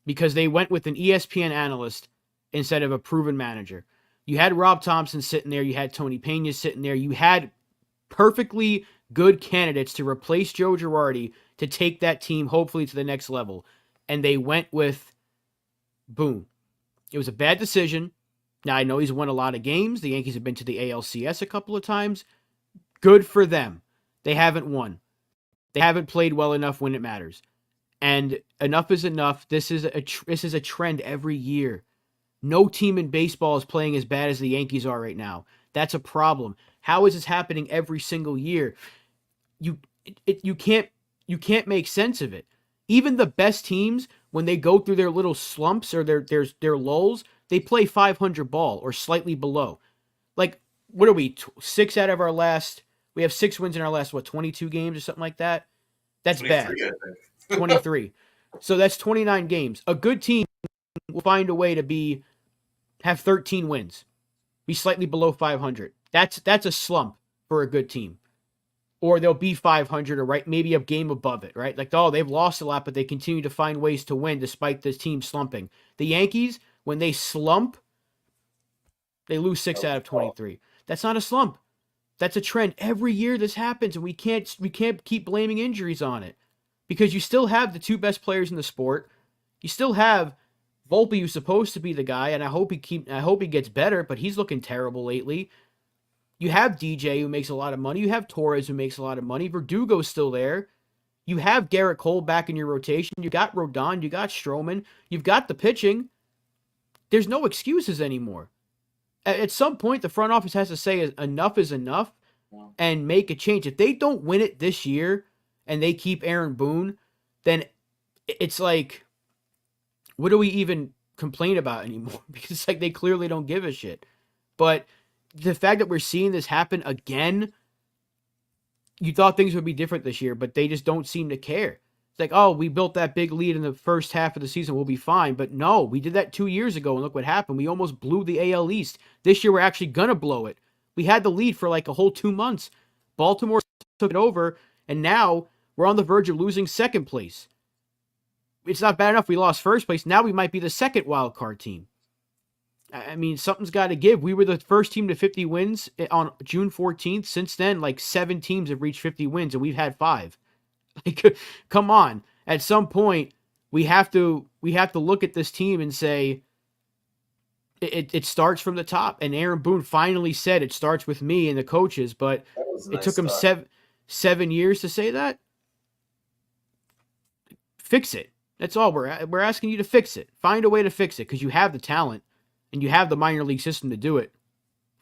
because they went with an ESPN analyst instead of a proven manager. You had Rob Thompson sitting there. You had Tony Pena sitting there. You had perfectly good candidates to replace Joe Girardi to take that team hopefully to the next level. And they went with Boone. It was a bad decision. Now, I know he's won a lot of games. The Yankees have been to the ALCS a couple of times. Good for them. They haven't won. They haven't played well enough when it matters. And enough is enough. This is a trend every year. No team in baseball is playing as bad as the Yankees are right now. That's a problem. How is this happening every single year? You you can't make sense of it. Even the best teams, when they go through their little slumps or their lulls, they play 500 ball or slightly below. Like, what are we? 6 out of our last. We have 6 wins in our last 22 games or something like that. That's bad. 23. So that's 29 games. A good team will find a way to have 13 wins, be slightly below 500. That's a slump for a good team. Or they'll be 500 or right maybe a game above it, right? Like, oh, they've lost a lot, but they continue to find ways to win despite this team slumping. The Yankees, when they slump, they lose 6 out of 23. That's not a slump. That's a trend. Every year this happens, and we can't keep blaming injuries on it. Because you still have the 2 best players in the sport. You still have Volpe, who's supposed to be the guy, and I hope he gets better, but he's looking terrible lately. You have DJ, who makes a lot of money. You have Torres, who makes a lot of money. Verdugo's still there. You have Garrett Cole back in your rotation. You got Rodon. You got Stroman. You've got the pitching. There's no excuses anymore. At some point, the front office has to say enough is enough and make a change. If they don't win it this year and they keep Aaron Boone, then it's like, what do we even complain about anymore? Because it's like they clearly don't give a shit. But the fact that we're seeing this happen again, you thought things would be different this year, but they just don't seem to care. It's like, oh, we built that big lead in the first half of the season, we'll be fine. But no, we did that 2 years ago, and look what happened. We almost blew the AL East. This year, we're actually going to blow it. We had the lead for like a whole 2 months. Baltimore took it over, and now we're on the verge of losing second place. It's not bad enough we lost first place. Now we might be the second wild card team. I mean, something's got to give. We were the first team to 50 wins on June 14th. Since then, like 7 teams have reached 50 wins, and we've had 5. Like, come on. At some point, we have to look at this team and say it starts from the top. And Aaron Boone finally said it starts with me and the coaches, but it took him 7 years to say that. Fix it. That's all we're asking you to fix it. Find a way to fix it because you have the talent and you have the minor league system to do it.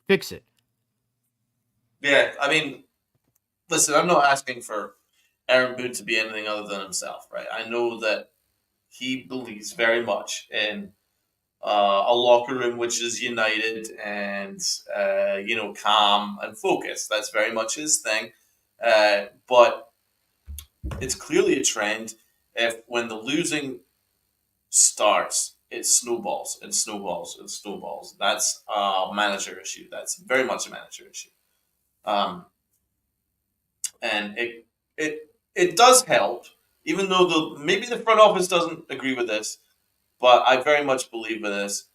Fix it. Yeah, I mean, listen, I'm not asking for Aaron Boone to be anything other than himself, right? I know that he believes very much in a locker room which is united and calm and focused. That's very much his thing. But it's clearly a trend. If when the losing starts, it snowballs and snowballs and snowballs. That's a manager issue. That's very much a manager issue. Um, and it does help, even though maybe the front office doesn't agree with this, but I very much believe in this.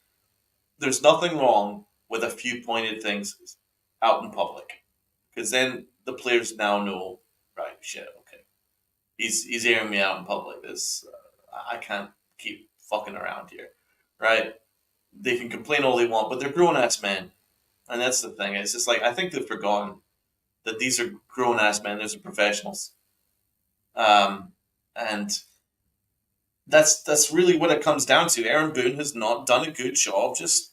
There's nothing wrong with a few pointed things out in public, because then the players now know, right? Shit, okay, he's airing me out in public. This I can't keep fucking around here, right? They can complain all they want, but they're grown ass men, and that's the thing. It's just like I think they've forgotten that these are grown ass men. These are professionals, and that's really what it comes down to. Aaron Boone has not done a good job just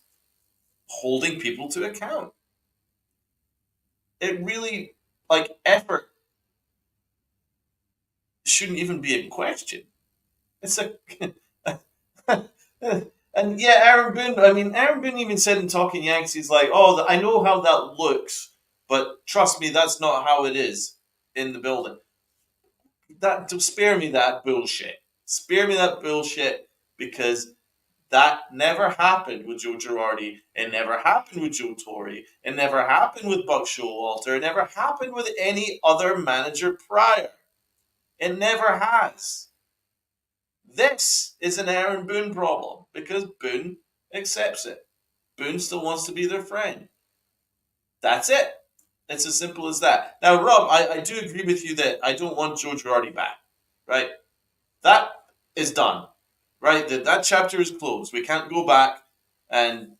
holding people to account. It really, like, effort shouldn't even be in question. It's a and yeah, Aaron Boone. I mean, Aaron Boone even said in Talking Yanks, he's like, "Oh, I know how that looks, but trust me, that's not how it is in the building." That to spare me that bullshit. Spare me that bullshit because That never happened with Joe Girardi. It never happened with Joe Torre. It never happened with Buck Showalter. It never happened with any other manager prior. It never has. This is an Aaron Boone problem because Boone accepts it. Boone still wants to be their friend. That's it. It's as simple as that. Now, Rob, I do agree with you that I don't want Joe Girardi back. Right? That is done. Right? That chapter is closed. We can't go back and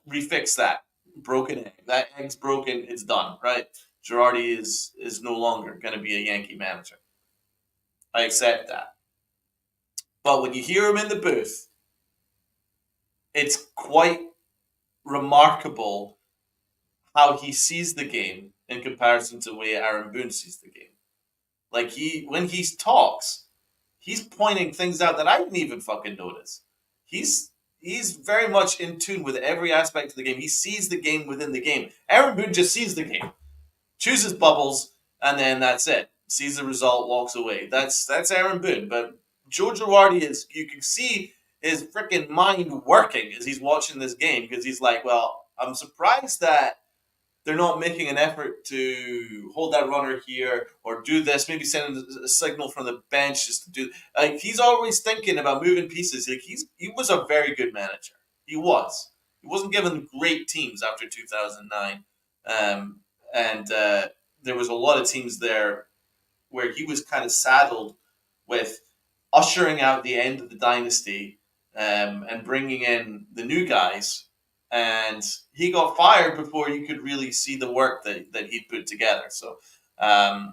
refix that broken egg. That egg's broken. It's done. Right? Girardi is no longer going to be a Yankee manager. I accept that. But when you hear him in the booth, it's quite remarkable how he sees the game in comparison to the way Aaron Boone sees the game. Like when he talks, he's pointing things out that I didn't even fucking notice. He's very much in tune with every aspect of the game. He sees the game within the game. Aaron Boone just sees the game, chooses bubbles, and then that's it. Sees the result, walks away. That's Aaron Boone. But Joe Girardi is, you can see his freaking mind working as he's watching this game because he's like, well, I'm surprised that they're not making an effort to hold that runner here or do this. Maybe send a signal from the bench just to do. Like he's always thinking about moving pieces. Like he was a very good manager. He was. He wasn't given great teams after 2009, and there was a lot of teams there where he was kind of saddled with ushering out the end of the dynasty and bringing in the new guys. And he got fired before you could really see the work that he'd put together. So I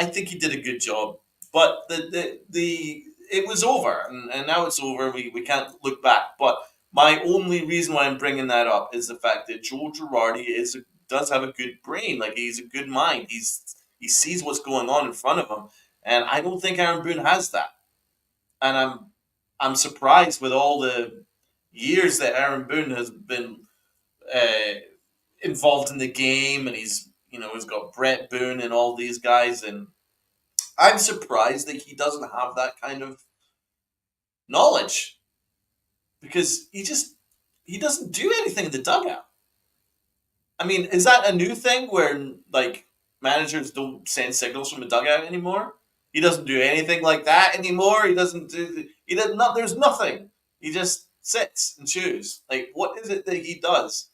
think he did a good job. But the it was over, and now it's over. We can't look back. But my only reason why I'm bringing that up is the fact that Joe Girardi does have a good brain. Like he's a good mind. He sees what's going on in front of him, and I don't think Aaron Boone has that. And I'm surprised with all the years that Aaron Boone has been uh, involved in the game, and he's got Brett Boone and all these guys, and I'm surprised that he doesn't have that kind of knowledge because he doesn't do anything in the dugout. I mean, is that a new thing where like managers don't send signals from the dugout anymore? He doesn't do anything like that anymore. He doesn't do. He does not. There's nothing. He just sits and chews. Like, what is it that he does?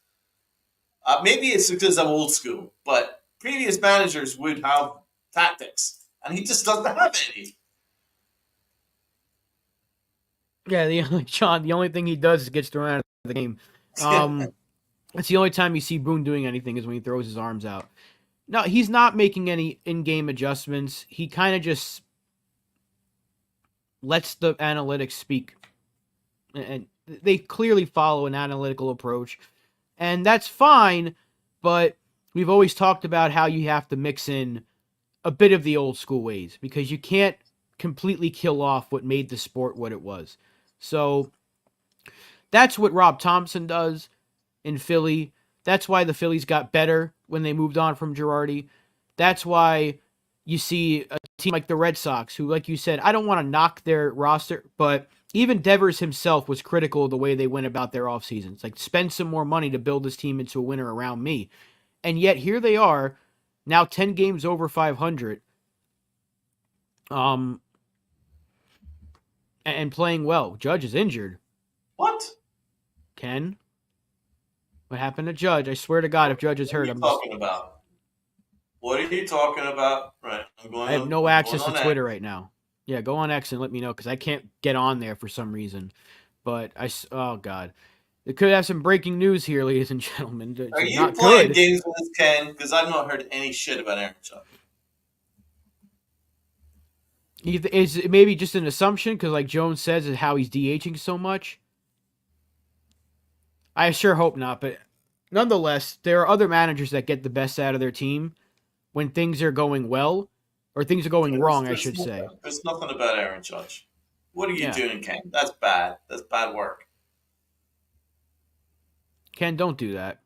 Maybe it's because I'm old school, but previous managers would have tactics, and he just doesn't have any. Yeah, the only thing he does is gets thrown out of the game. It's the only time you see Boone doing anything is when he throws his arms out. No, he's not making any in-game adjustments. He kind of just lets the analytics speak, and they clearly follow an analytical approach, and that's fine. But we've always talked about how you have to mix in a bit of the old school ways because you can't completely kill off what made the sport what it was. So that's what Rob Thompson does in Philly. That's why the Phillies got better when they moved on from Girardi. That's why you see a team like the Red Sox, who, like you said, I don't want to knock their roster, but even Devers himself was critical of the way they went about their offseason. It's like, spend some more money to build this team into a winner around me. And yet here they are, now 10 games over 500, and playing well. Judge is injured. What? Ken? What happened to Judge? I swear to God, if Judge is What are hurt, you I'm just... talking about? What are you talking about? Right, I have no I'm going access to on Twitter X. right now. Yeah, go on X and let me know because I can't get on there for some reason. But oh God, it could have some breaking news here, ladies and gentlemen. It's Are you not playing good. games with this Ken? Because I've not heard any shit about Aaron Judge. Is it maybe just an assumption because, like Jones says, is how he's DHing so much? I sure hope not, but nonetheless, there are other managers that get the best out of their team when things are going well, or things are going wrong, I should say. There's nothing about Aaron Judge. What are you Yeah, doing, Ken? That's bad. That's bad work. Ken, don't do that.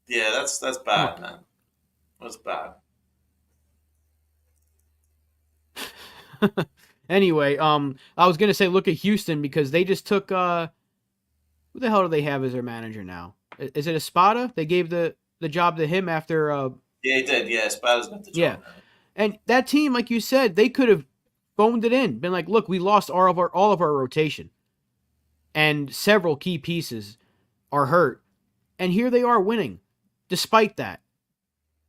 Yeah, that's Come bad, man. That's bad. on. Anyway, I was gonna say look at Houston because they just took who the hell do they have as their manager now? Is it Espada? They gave the job to him after Yeah, he did. Yeah, Spada's got the yeah. job now. And that team, like you said, they could have phoned it in, been like, look, we lost all of our rotation. And several key pieces are hurt. And here they are winning. Despite that.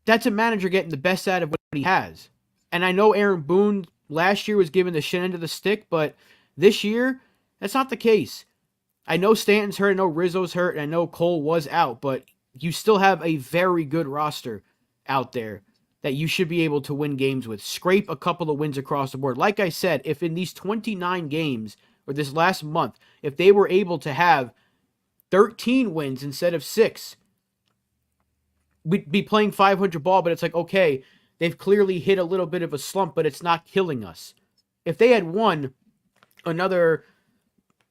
That's a manager getting the best out of what he has. And I know Aaron Boone last year was given the shit end of the stick, but this year, that's not the case. I know Stanton's hurt, I know Rizzo's hurt, and I know Cole was out, but you still have a very good roster out there that you should be able to win games with. Scrape a couple of wins across the board. Like I said, if in these 29 games, or this last month, if they were able to have 13 wins instead of 6, we'd be playing 500 ball, but it's like, okay, they've clearly hit a little bit of a slump, but it's not killing us. If they had won another,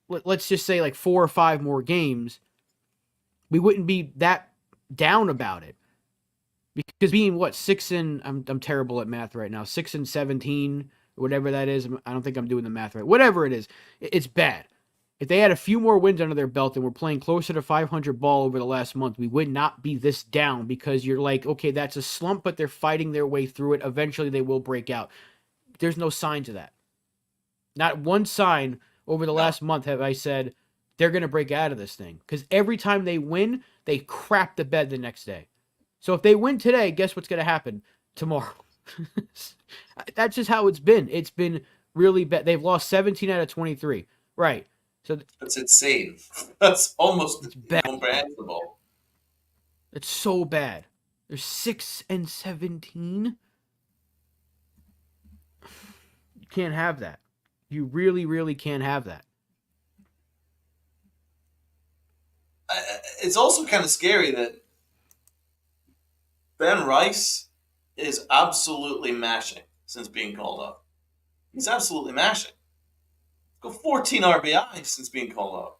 let's just say like 4 or 5 more games, we wouldn't be that down about it. Because being what 6 and I'm terrible at math right now, 6-17, whatever that is. I don't think I'm doing the math right. Whatever it is, it's bad. If they had a few more wins under their belt and were playing closer to 500 ball over the last month, we would not be this down because you're like, okay, that's a slump, but they're fighting their way through it. Eventually they will break out. There's no sign to that. Not one sign over the last month have I said they're going to break out of this thing. Because every time they win, they crap the bed the next day. So if they win today, guess what's going to happen tomorrow? That's just how it's been. It's been really bad. They've lost 17 out of 23. Right. So That's insane. That's almost it's bad. incomprehensible. It's so bad. They're 6-17. You can't have that. You really, really can't have that. It's also kind of scary that Ben Rice is absolutely mashing since being called up. He's absolutely mashing. Go 14 RBI since being called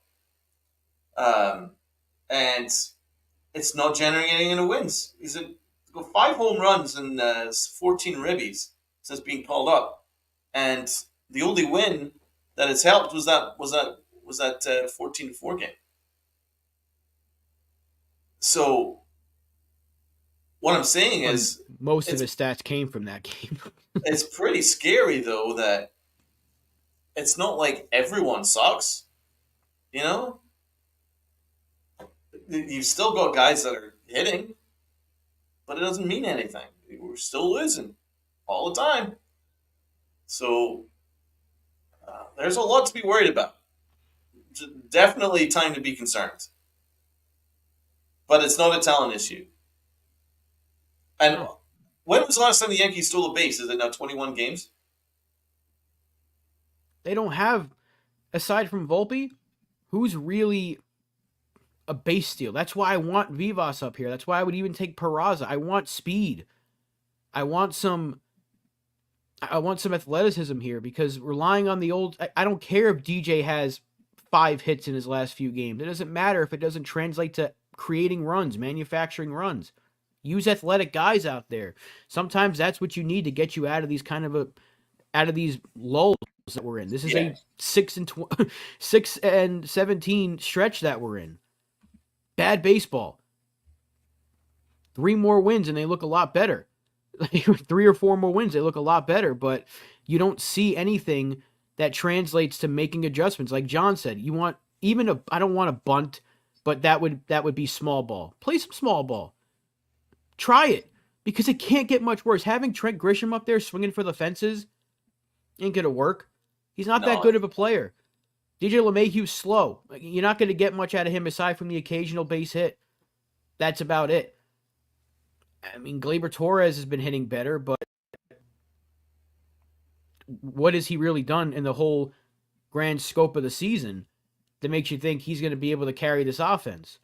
up. And it's not generating any wins. He's go 5 home runs and 14 ribbies since being called up. And the only win that has helped was that 14-4 game. So what I'm saying is most of his stats came from that game. It's pretty scary though that it's not like everyone sucks. You know, you've still got guys that are hitting, but it doesn't mean anything. We're still losing all the time. So there's a lot to be worried about. Definitely time to be concerned. But it's not a talent issue. And when was the last time the Yankees stole a base? Is it now 21 games? They don't have, aside from Volpe, who's really a base steal. That's why I want Vivas up here. That's why I would even take Peraza. I want speed. I want some athleticism here because relying on the old, I don't care if DJ has 5 hits in his last few games. It doesn't matter if it doesn't translate to creating runs, manufacturing runs. Use athletic guys out there. Sometimes that's what you need to get you out of these out of these lulls that we're in. This is a 6-17 stretch that we're in. Bad baseball. 3 more wins and they look a lot better. 3 or 4 more wins, they look a lot better, but you don't see anything that translates to making adjustments. Like John said, you want I don't want a bunt, but that would be small ball. Play some small ball. Try it because it can't get much worse. Having Trent Grisham up there swinging for the fences ain't going to work. He's not that good of a player. DJ LeMahieu's slow. You're not going to get much out of him aside from the occasional base hit. That's about it. I mean, Gleyber Torres has been hitting better, but what has he really done in the whole grand scope of the season that makes you think he's going to be able to carry this offense?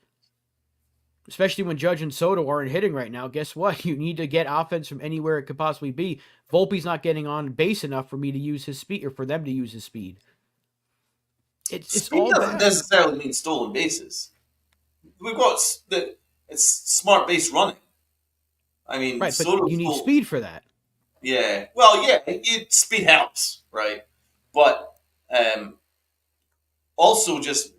Especially when Judge and Soto aren't hitting right now. Guess what? You need to get offense from anywhere it could possibly be. Volpe's not getting on base enough for me to use his speed, or for them to use his speed. It's speed all doesn't bad. necessarily mean stolen bases. We've got it's smart base running. I mean, right, but you need speed for that. Yeah. Well, yeah, speed helps, right? but also just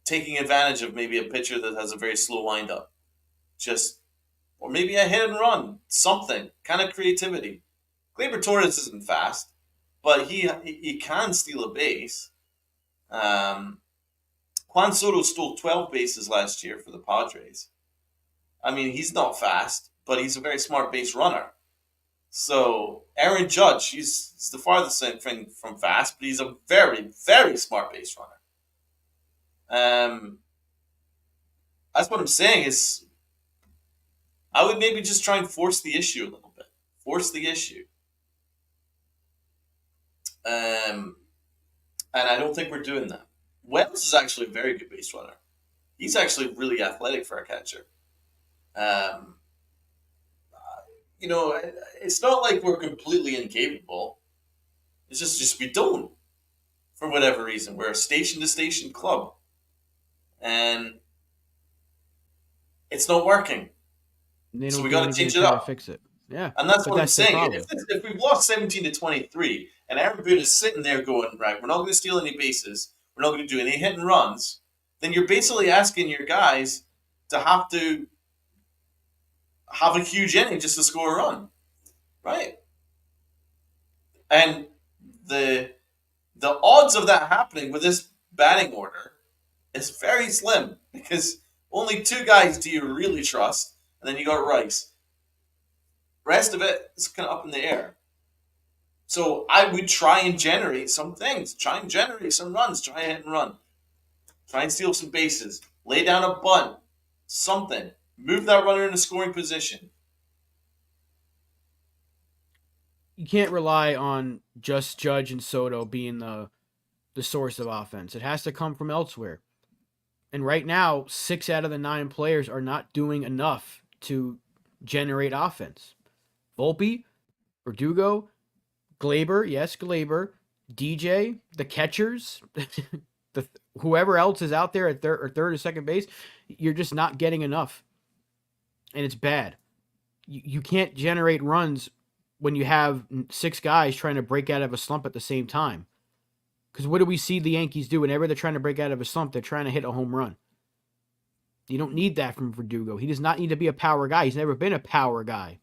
taking advantage of maybe a pitcher that has a very slow windup, just or maybe a hit and run, something kind of creativity. Gleyber Torres isn't fast, but he can steal a base. Um, Juan Soto stole 12 bases last year for the Padres. I mean, he's not fast, but he's a very smart base runner. So Aaron Judge, he's the farthest thing from fast, but he's a very, very smart base runner. Um, that's what I'm saying is I would maybe just try and force the issue a little bit. Force the issue. And I don't think we're doing that. Wells is actually a very good base runner. He's actually really athletic for a catcher. Um, it's not like we're completely incapable. It's just we don't, for whatever reason. We're a station to station club, and it's not working. They So don't we do got to anything change to it try to up. fix it. Yeah, And that's but what I'm that's the saying. problem. If we've lost 17-23, and Aaron Boone is sitting there going, right, we're not going to steal any bases, we're not going to do any hit and runs, then you're basically asking your guys to have a huge inning just to score a run, right? And the the odds of that happening with this batting order is very slim because only two guys do you really trust, and then you got Rice. Rest of it is kind of up in the air. So I would try and generate some things, try and generate some runs, try and hit and run, try and steal some bases, lay down a bunt, something, move that runner in a scoring position. You can't rely on just Judge and Soto being the source of offense. It has to come from elsewhere. And right now, 6 out of the 9 players are not doing enough to generate offense. Volpe, Verdugo, Glaber, yes, Glaber, DJ, the catchers, the whoever else is out there at third or second base, you're just not getting enough, and it's bad. You can't generate runs when you have 6 guys trying to break out of a slump at the same time. Because what do we see the Yankees do whenever they're trying to break out of a slump? They're trying to hit a home run. You don't need that from Verdugo. He does not need to be a power guy. He's never been a power guy.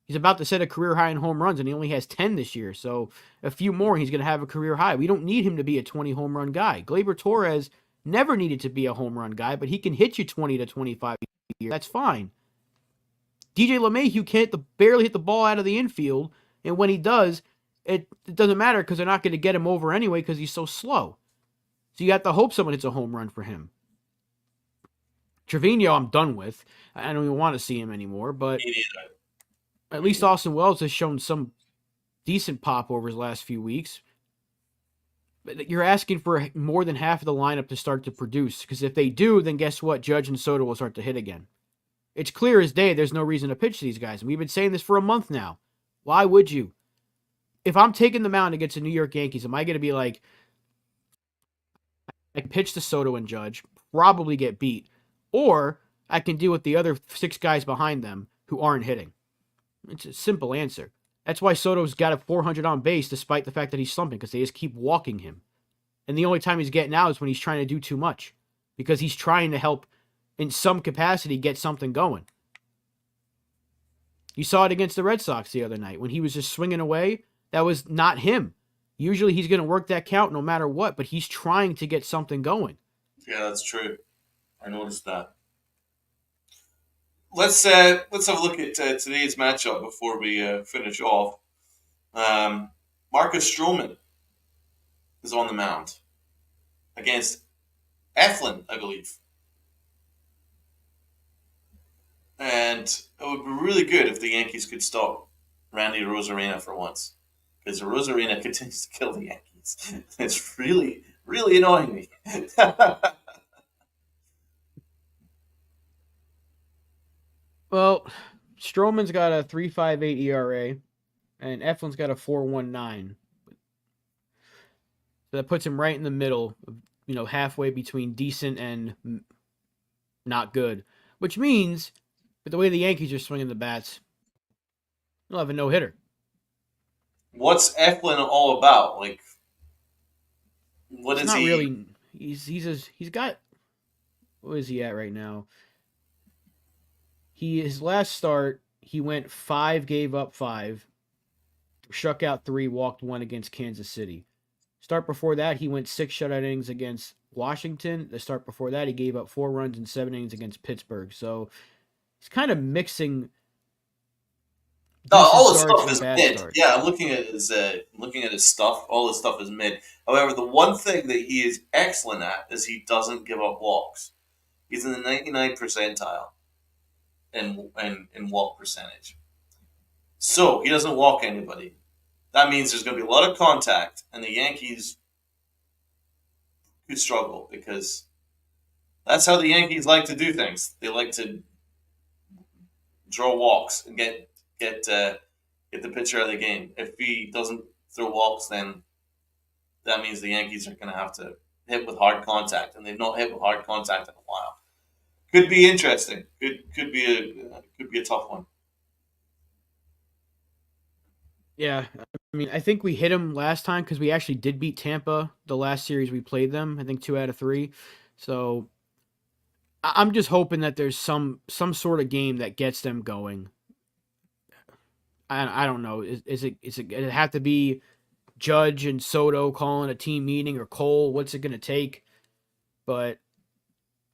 He's about to set a career high in home runs, and he only has 10 this year. So a few more, he's going to have a career high. We don't need him to be a 20 home run guy. Gleyber Torres never needed to be a home run guy, but he can hit you 20 to 25 a year. That's fine. DJ LeMahieu can't barely hit the ball out of the infield, and when he does, it doesn't matter because they're not going to get him over anyway because he's so slow. So you have to hope someone hits a home run for him. Trevino, I'm done with. I don't even want to see him anymore, but at least Austin Wells has shown some decent pop over his last few weeks. But you're asking for more than half of the lineup to start to produce, because if they do, then guess what? Judge and Soto will start to hit again. It's clear as day there's no reason to pitch these guys, and we've been saying this for a month now. Why would you? If I'm taking the mound against the New York Yankees, am I going to be like, I can pitch to Soto and Judge, probably get beat, or I can deal with the other 6 guys behind them who aren't hitting? It's a simple answer. That's why Soto's got a 400 on base despite the fact that he's slumping, because they just keep walking him. And the only time he's getting out is when he's trying to do too much, because he's trying to help in some capacity get something going. You saw it against the Red Sox the other night when he was just swinging away. That was not him. Usually he's going to work that count no matter what, but he's trying to get something going. Yeah, that's true. I noticed that. Let's have a look at today's matchup before we finish off. Marcus Stroman is on the mound against Eflin, I believe. And it would be really good if the Yankees could stop Randy Rosarena for once, because Rosarena continues to kill the Yankees. It's really, really annoying me. Well, Stroman's got a 3.58 ERA, and Eflin's got a 4.19. So that puts him right in the middle, halfway between decent and not good. Which means, with the way the Yankees are swinging the bats, they'll have a no-hitter. What's Eflin all about? Like, what It's is not he? really. He's got. What is he at right now? His last start he went 5, gave up 5, struck out 3, walked 1 against Kansas City. Start before that he went 6 shutout innings against Washington. The start before that he gave up 4 runs in 7 innings against Pittsburgh. So he's kind of mixing No, decent all his starts stuff and is bad mid. Yeah, starts. I'm looking at his stuff. All his stuff is mid. However, the one thing that he is excellent at is he doesn't give up walks. He's in the 99 percentile in walk percentage. So he doesn't walk anybody. That means there's going to be a lot of contact, and the Yankees could struggle because that's how the Yankees like to do things. They like to draw walks and get the pitcher out of the game. If he doesn't throw walks, then that means the Yankees are going to have to hit with hard contact, and they've not hit with hard contact in a while. Could be interesting. Could be a tough one. Yeah, I mean, I think we hit him last time because we actually did beat Tampa the last series we played them. I think 2 out of 3. So I'm just hoping that there's some sort of game that gets them going. I don't know. Is it going to have to be Judge and Soto calling a team meeting or Cole? What's it going to take? But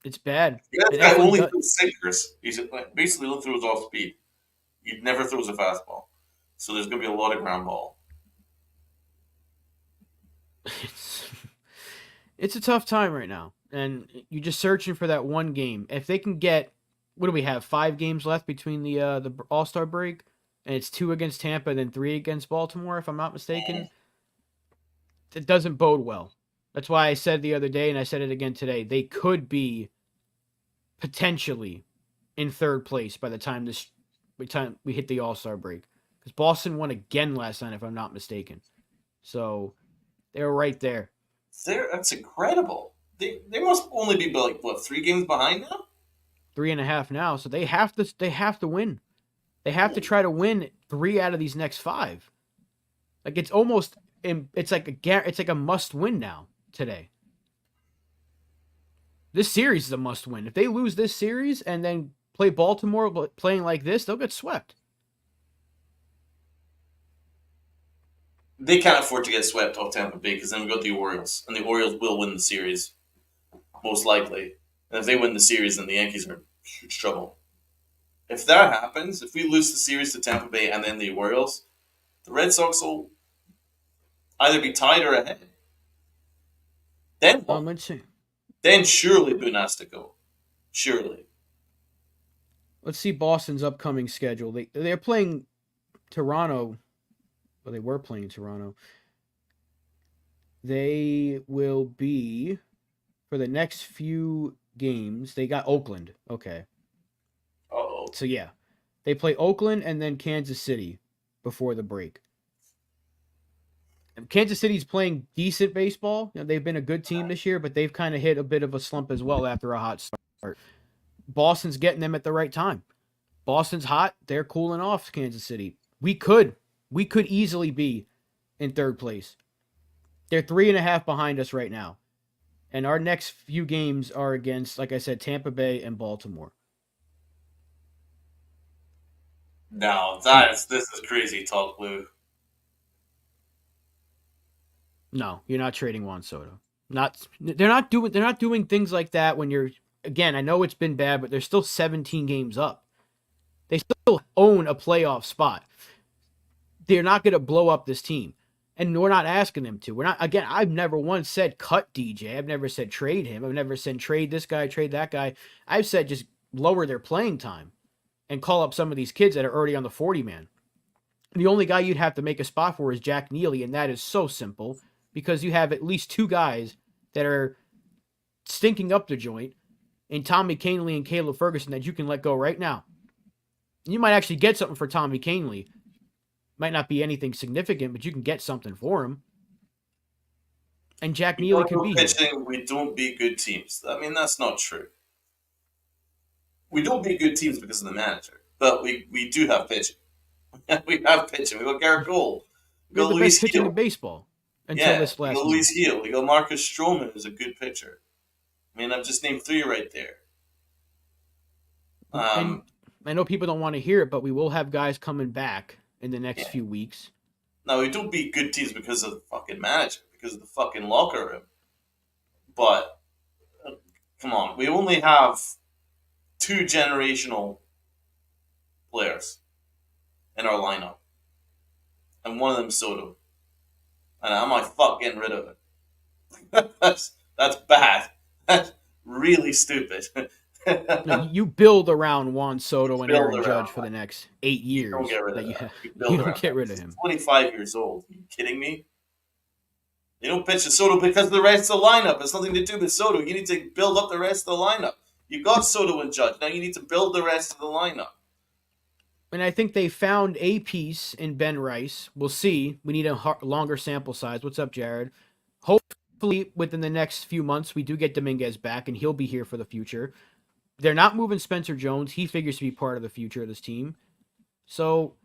it's bad. Yeah, this And guy Eflin only does. throws sinkers. He's basically only throws off speed. He never throws a fastball. So there's going to be a lot of ground ball. It's it's a tough time right now, and you're just searching for that one game. If they can get, what do we have? 5 games left between the All Star break, and it's 2 against Tampa, then 3 against Baltimore, if I'm not mistaken. It doesn't bode well. That's why I said the other day, and I said it again today. They could be potentially in third place by the time we hit the All Star break, because Boston won again last night, if I'm not mistaken. So they were right there, That's incredible. They must only be like what 3 games behind now. 3.5 now. So they have to win. They have to try to win 3 out of these next 5. Like it's almost it's like a must win now today. This series is a must win. If they lose this series and then play Baltimore playing like this, they'll get swept. They can't afford to get swept off Tampa Bay because then we got the Orioles, and the Orioles will win the series most likely. And if they win the series, then the Yankees are in huge trouble. If that happens, if we lose the series to Tampa Bay and then the Orioles, the Red Sox will either be tied or ahead. Then what? Let's see. Then surely Boone has to go. Surely. Let's see Boston's upcoming schedule. They're playing Toronto. Well, they were playing Toronto. They will be for the next few games. They got Oakland. Okay. Oh, So yeah, they play Oakland and then Kansas City before the break. And Kansas City's playing decent baseball. You know, they've been a good team this year, but they've kind of hit a bit of a slump as well after a hot start. Boston's getting them at the right time. Boston's hot. They're cooling off Kansas City. We could easily be in third place. They're 3.5 behind us right now. And our next few games are against, like I said, Tampa Bay and Baltimore. no, And this is crazy talk, Lou. no, you're not trading Juan Soto. They're not doing things like that when you're, again, I know it's been bad, but they're still 17 games up. They still own a playoff spot. They're not going to blow up this team. And we're not asking them to. We're not, again, I've never once said cut DJ. I've never said trade him. I've never said trade this guy, trade that guy. I've said just lower their playing time and call up some of these kids that are already on the 40 man. The only guy you'd have to make a spot for is Jack Neely, and that is so simple because you have at least 2 guys that are stinking up the joint in Tommy Canely and Caleb Ferguson that you can let go right now. You might actually get something for Tommy Canely. Might not be anything significant, but you can get something for him. And Jack We Neely don't could do be here. pitching. We don't beat good teams. I mean, that's not true. We don't beat good teams because of the manager, but we do have pitching. We have pitching. We got Garrett Cole. We We have got the best Luis pitching in Gil. baseball until Yeah, this we got last Luis month. Gil. We got Marcus Stroman, who's a good pitcher. I mean, I've just named three right there. And I know people don't want to hear it, but we will have guys coming back in the next Yeah. few weeks. Now we don't beat good teams because of the fucking manager, because of the fucking locker room. But come on, we only have two generational players in our lineup, and one of them Soto, and I might fuck getting rid of it. that's bad. That's really stupid. No, you build around Juan Soto and Build Aaron around Judge for that. the next 8 You don't years get rid of that that. You you build don't around get that. rid of He's him. 25 years old. Are you kidding me? You don't pitch to Soto because of the rest of the lineup. It's nothing to do with Soto. You need to build up the rest of the lineup. You got Soto and Judge. Now you need to build the rest of the lineup. And I think they found a piece in Ben Rice. We'll see. We need a longer sample size. What's up, Jared? Hopefully, within the next few months, we do get Dominguez back, and he'll be here for the future. They're not moving Spencer Jones. He figures to be part of the future of this team. So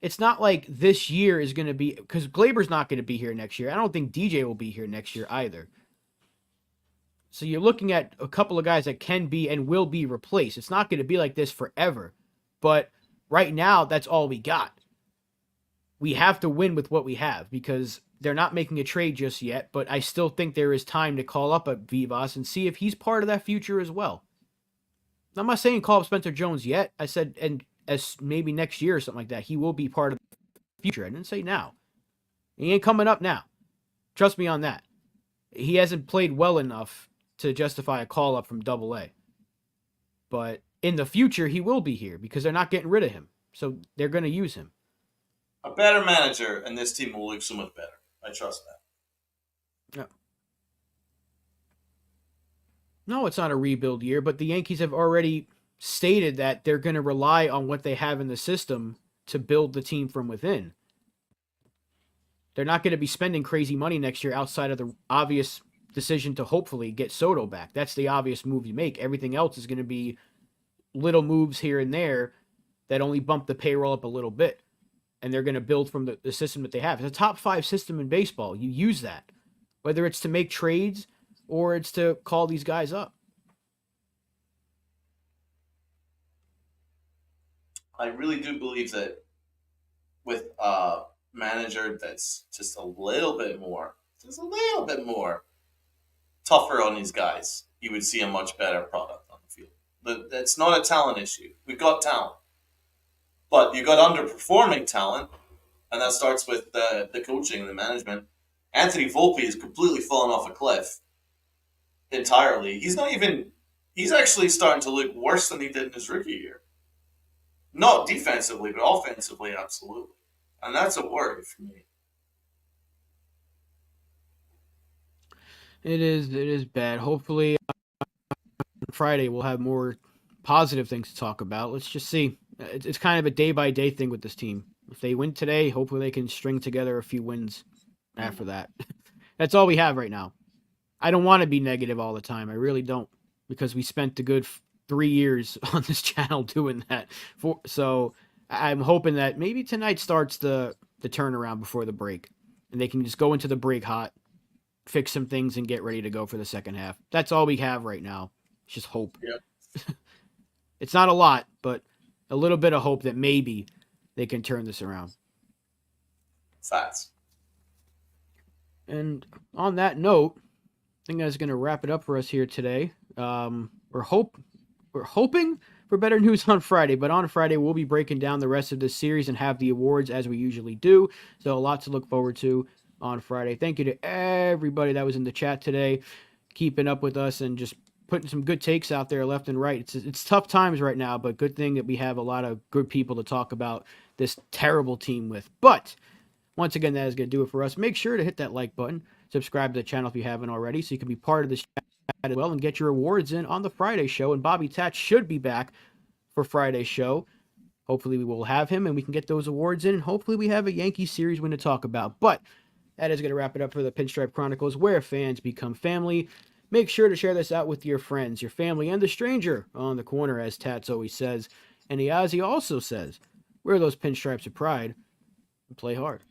it's not like this year is going to be, because Glaber's not going to be here next year. I don't think DJ will be here next year either. So you're looking at a couple of guys that can be and will be replaced. It's not going to be like this forever. But right now, that's all we got. We have to win with what we have because they're not making a trade just yet. But I still think there is time to call up a Vivas and see if he's part of that future as well. I'm not saying call up Spencer Jones yet. I said, and as maybe next year or something like that, he will be part of the future. I didn't say now. He ain't coming up now. Trust me on that. He hasn't played well enough to justify a call up from Double A. But in the future, he will be here because they're not getting rid of him. So they're going to use him. A better manager, and this team will look so much better. I trust that. Yeah. No, it's not a rebuild year, but the Yankees have already stated that they're going to rely on what they have in the system to build the team from within. They're not going to be spending crazy money next year outside of the obvious decision to hopefully get Soto back. That's the obvious move you make. Everything else is going to be little moves here and there that only bump the payroll up a little bit. And they're going to build from the system that they have. It's a top 5 system in baseball. You use that, whether it's to make trades or it's to call these guys up. I really do believe that with a manager that's just a little bit more, tougher on these guys, you would see a much better product on the field. But that's not a talent issue. We've got talent. But you got underperforming talent, and that starts with the coaching and the management. Anthony Volpe is completely fallen off a cliff entirely. He's actually starting to look worse than he did in his rookie year. Not defensively, but offensively, absolutely. And that's a worry for me. It is bad. Hopefully on Friday we'll have more positive things to talk about. Let's just see. It's kind of a day-by-day thing with this team. If they win today, hopefully they can string together a few wins after that. That's all we have right now. I don't want to be negative all the time. I really don't, because we spent a good 3 years on this channel doing that. So I'm hoping that maybe tonight starts the turnaround before the break, and they can just go into the break hot, fix some things, and get ready to go for the second half. That's all we have right now. It's just hope. Yep. It's not a lot, but a little bit of hope that maybe they can turn this around. Facts. And on that note, I think that's going to wrap it up for us here today. We're hoping for better news on Friday, but on Friday we'll be breaking down the rest of this series and have the awards as we usually do. So a lot to look forward to on Friday. Thank you to everybody that was in the chat today, keeping up with us and just putting some good takes out there left and right. It's tough times right now, but good thing that we have a lot of good people to talk about this terrible team with. But once again, that is going to do it for us. Make sure to hit that like button, subscribe to the channel if you haven't already, so you can be part of this chat as well and get your awards in on the Friday show. And Bobby Tat should be back for Friday's show. Hopefully we will have him and we can get those awards in, and hopefully we have a Yankee series win to talk about. But that is going to wrap it up for the Pinstripe Chronicles, where fans become family. Make sure to share this out with your friends, your family, and the stranger on the corner, as Tats always says. And Ozzy also says, wear those pinstripes of pride and play hard.